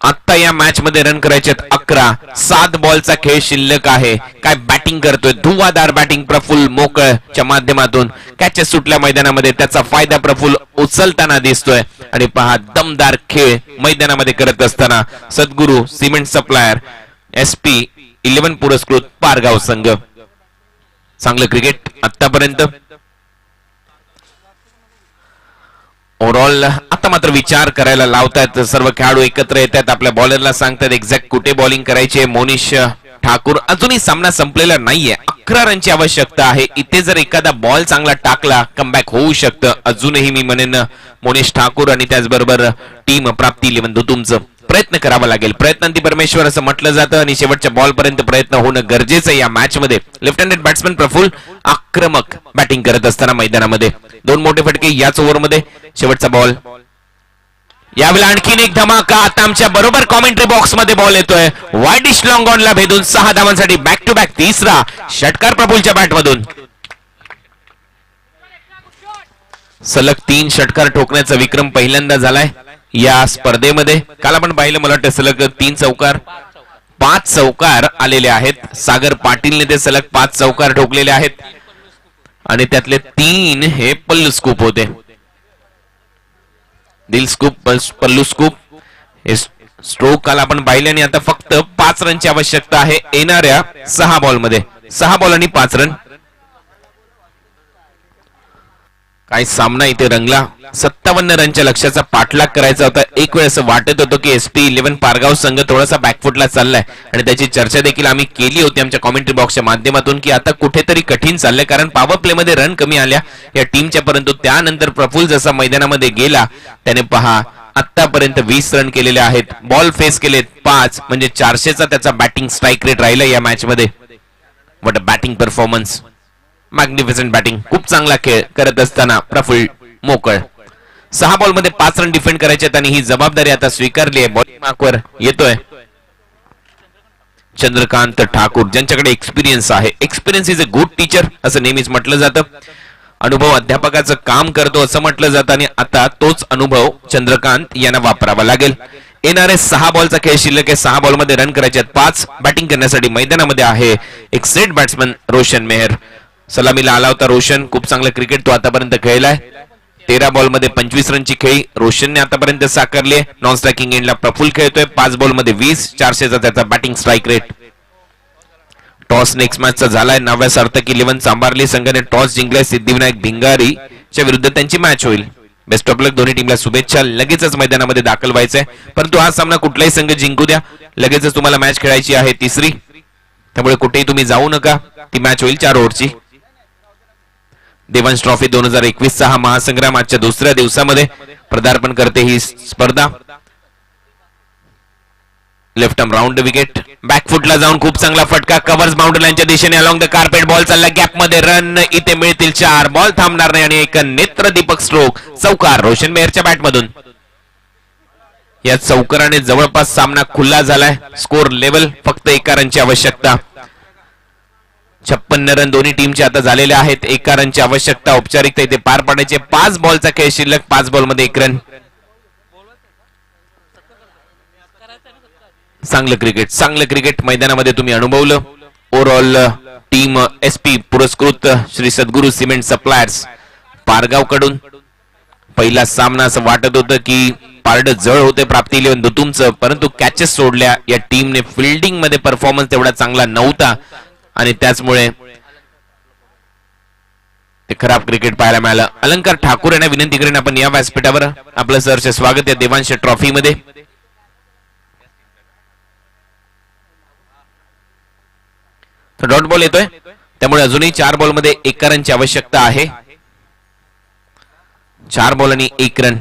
[SPEAKER 3] आता या मॅच मध्ये रन करायचे 11. 7 बॉलचा खेळ शिल्लक आहे. काय बॅटिंग करतोय, धुवाधार बॅटिंग प्रफुल्ल मोकळच्या माध्यमातून. कॅचेस सुटल्या मैदानामध्ये, त्याचा फायदा प्रफुल्ल उचलताना दिसतोय. आणि पहा दमदार खेळ मैदानामध्ये करत असताना सद्गुरू सिमेंट सप्लायर SP 11 पुरस्कृत पारगाव संघ. चांगलं क्रिकेट आतापर्यंत. ओव्हरऑल आता मात्र विचार करायला लावतायत सर्व खेळाडू एकत्र येतात. आपल्या बॉलरला सांगतात एक्झॅक्ट कुठे बॉलिंग करायची. मोनिश ठाकूर, अजूनही सामना संपलेला नाहीये. 11 रनची आवश्यकता आहे. इथे जर एखादा बॉल चांगला टाकला कमबॅक होऊ शकतं. अजूनही मी म्हणेन मोनिश ठाकूर आणि त्याचबरोबर टीम प्राप्ती 11 धुतुमचं प्रयत्न करावा लागेल. प्रयत्नांती परमेश्वर असं म्हटलं जातं आणि शेवटच्या बॉल पर्यंत प्रयत्न होणं गरजेचं आहे या मॅच मध्ये. लेफ्ट हँडेड बॅट्समन प्रफुल्ल आक्रमक बॅटिंग करत असताना मैदानामध्ये 2 मोठे फटके याच ओव्हरमध्ये. शेवटचा बॉल. यावेळेला आणखीन एक धमाका. आता आमच्या बरोबर कॉमेंट्री बॉक्स मध्ये बॉल येतोय. वाईडिश लॉंग ऑनला भेदून 6 धावांसाठी बॅक टू बॅक तिसरा षटकार प्रफुल्लच्या बॅटमधून. सलग 3 षटकार ठोकण्याचा विक्रम पहिल्यांदा झालाय या स्पर्धेमध्ये. काल आपण पाहिलं मला वाटतं सलग 3 चौकार 5 चौकार आलेले आहेत. सागर पाटीलने ते सलग 5 चौकार ठोकलेले आहेत आणि त्यातले 3 हे पल्लू स्कूप होते. दिल स्कूप, पल्लू स्कूप हे स्ट्रोक काल आपण पाहिले आणि आता फक्त 5 रनची आवश्यकता आहे येणाऱ्या 6 बॉल मध्ये. 6 बॉल आणि 5 रन. काय सामना इथे रंगला. 57 रनच्या लक्ष्याचा पाठलाग करायचा होता. एक वेळ असं वाटत होतं की SP 11 पारगाव संघ थोडासा बॅकफुटला चाललाय आणि त्याची चर्चा देखील आम्ही केली होती आमच्या कॉमेंट्री बॉक्सच्या माध्यमातून की आता कुठेतरी कठीण चाललंय. कारण पॉवर प्ले मध्ये रन कमी आल्या या टीमच्या. परंतु त्यानंतर प्रफुल्ल जसा मैदानामध्ये गेला त्याने पहा आतापर्यंत 20 रन केलेले आहेत. बॉल फेस केलेत 5 म्हणजे 400चा त्याचा बॅटिंग स्ट्राईक रेट राहिला या मॅच मध्ये. What a batting performance. Magnificent batting. खूप चांगला खेळ करत असताना प्रफुल्ल मोकळ. 6 बॉल मध्ये 5 रन डिफेंड करायचे आणि ही जबाबदारी आता स्वीकारली आहे. बॉलिंग मार्कवर येतोय चंद्रकांत ठाकूर, ज्यांच्याकडे एक्सपिरियन्स आहे. Experience is a good teacher असं नेहमीच म्हटलं जातं. अनुभव अध्यापकाचं काम करतो असं म्हटलं जातं आणि आता तोच अनुभव चंद्रकांत यांना वापरावा लागेल. येणारे 6 बॉलचा खेळ शिल्लक आहे. 6 बॉल मध्ये रन करायचे 5. बॅटिंग करण्यासाठी मैदानामध्ये आहे एक सेट बॅट्समन रोशन मेहर. सलामीला आला होता रोशन. खूप चांगलं क्रिकेट तो आतापर्यंत खेळलाय. 13 बॉल मध्ये 25 रनची खेळी रोशनने आतापर्यंत साकारली आहे. नॉन स्ट्रायकिंग एंडला प्रफुल खेळतोय. 5 बॉल मध्ये 20, 400चा त्याचा batting strike rate. Toss next मॅचचा झालाय. 9व्या सार्थक 11 सांभारली संघाने टॉस जिंकलाय. सिद्धिविनायक भिंगारीच्या विरुद्ध त्यांची मॅच होईल. बेस्ट ऑफ लक. दोन्ही टीमला शुभेच्छा. लगेचच मैदानामध्ये दाखल व्हायचंय, परंतु हा सामना कुठलाही संघ जिंकू द्या, लगेचच तुम्हाला मॅच खेळायची आहे तिसरी. त्यामुळे कुठेही तुम्ही जाऊ नका. ती मॅच होईल 4 ओव्हरची. देवांश ट्रॉफी 2021 चा हा महासंग्राम आजच्या दुसऱ्या दिवसामध्ये पदार्पण करते ही स्पर्धा. Left arm round wicket. बॅकफुटला जाऊन खूप चांगला फटका. कव्हर्स बाउंड्री लाईनच्या दिशेने अलॉंग द कार्पेट. बॉल चालला गॅप मध्ये. रन इथे मिळतील 4. बॉल थांबणार नाही आणि एक नेत्रदीपक स्ट्रोक. चौकार रोशन मेहरच्या बॅटमधून. या चौकाराने जवळपास सामना खुला झालाय. स्कोर लेवल फक्त 1 रनची आवश्यकता. 56 रन दोन्ही टीमचे आता झालेले आहेत. 1 रनची आवश्यकता. औपचारिकता इथे पार पाडायचे. 5 बॉलचा खेळ शिल्लक. 5 बॉल मध्ये 1 रन. चांगलं क्रिकेट मैदानामध्ये तुम्ही अनुभवलं. ओव्हरऑल टीम SP पुरस्कृत श्री सद्गुरू सिमेंट सप्लायर्स पारगाव कडून. पहिला सामना असं वाटत होतं की पारड जळ होते प्राप्ती 11 दुतुमचं, परंतु कॅचेस सोडल्या. या टीमने फिल्डिंग मध्ये परफॉर्मन्स तेवढा चांगला नव्हता आणि त्याचमुळे ते खराब क्रिकेट पाहायला मिळालं. अलंकार ठाकूर यांना विनंती करेन आपण या व्यासपीठावर आपलं सहर्ष स्वागत या देवांश ट्रॉफी मध्ये. डॉट बॉल येतोय, त्यामुळे अजूनही 4 बॉल मध्ये 1 रनची आवश्यकता आहे. 4 बॉल आणि 1 रन.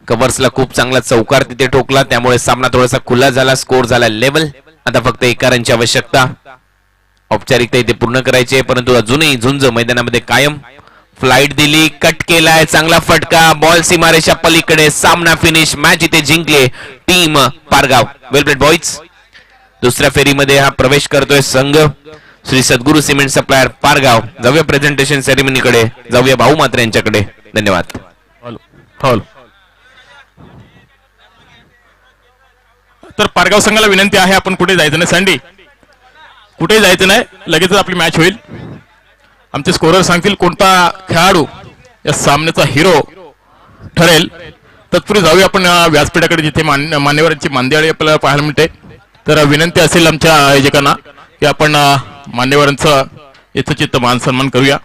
[SPEAKER 3] कव्हर्सला खूप चांगला चौकार तिथे ठोकला, त्यामुळे सामना थोडासा खुला झाला. स्कोर झाला लेवल. आता फक्त 1 रनची आवश्यकता. औपचारिकता इथे पूर्ण करायची आहे, परंतु अजूनही झुंज मैदानामध्ये कायम. फ्लाइट दिली, कट केलाय, चांगला फटका. बॉल सीमारेषा पलीकडे. सामना फिनिश. मॅच इथे जिंकले टीम पारगाव. वेल प्लेड बॉयज. दुसऱ्या फेरीमध्ये हा प्रवेश करतोय संघ श्री सद्गुरू सिमेंट सप्लायर पारगाव. जाऊया प्रेझेंटेशन सेरेमनीकडे. जाऊया भाऊ मात्रे यांच्याकडे. धन्यवाद.
[SPEAKER 2] तर पारगाव संघाला विनंती आहे, आपण कुठे जायचं नाही. सँडी कुठे जायचं नाही, लगेचच आपली मॅच होईल. आमचे स्कोरर सांगतील कोणता खेळाडू या सामन्याचा हिरो ठरेल. तत्पूर्वी जाऊया आपण व्यासपीठाकडे, जिथे मान्यवरांची मांदियाळी आपल्याला पाहायला मिळते. तर विनंती असेल आमच्या आयोजकांना की आपण मान्यवरांचं यथोचित मान सन्मान करूया.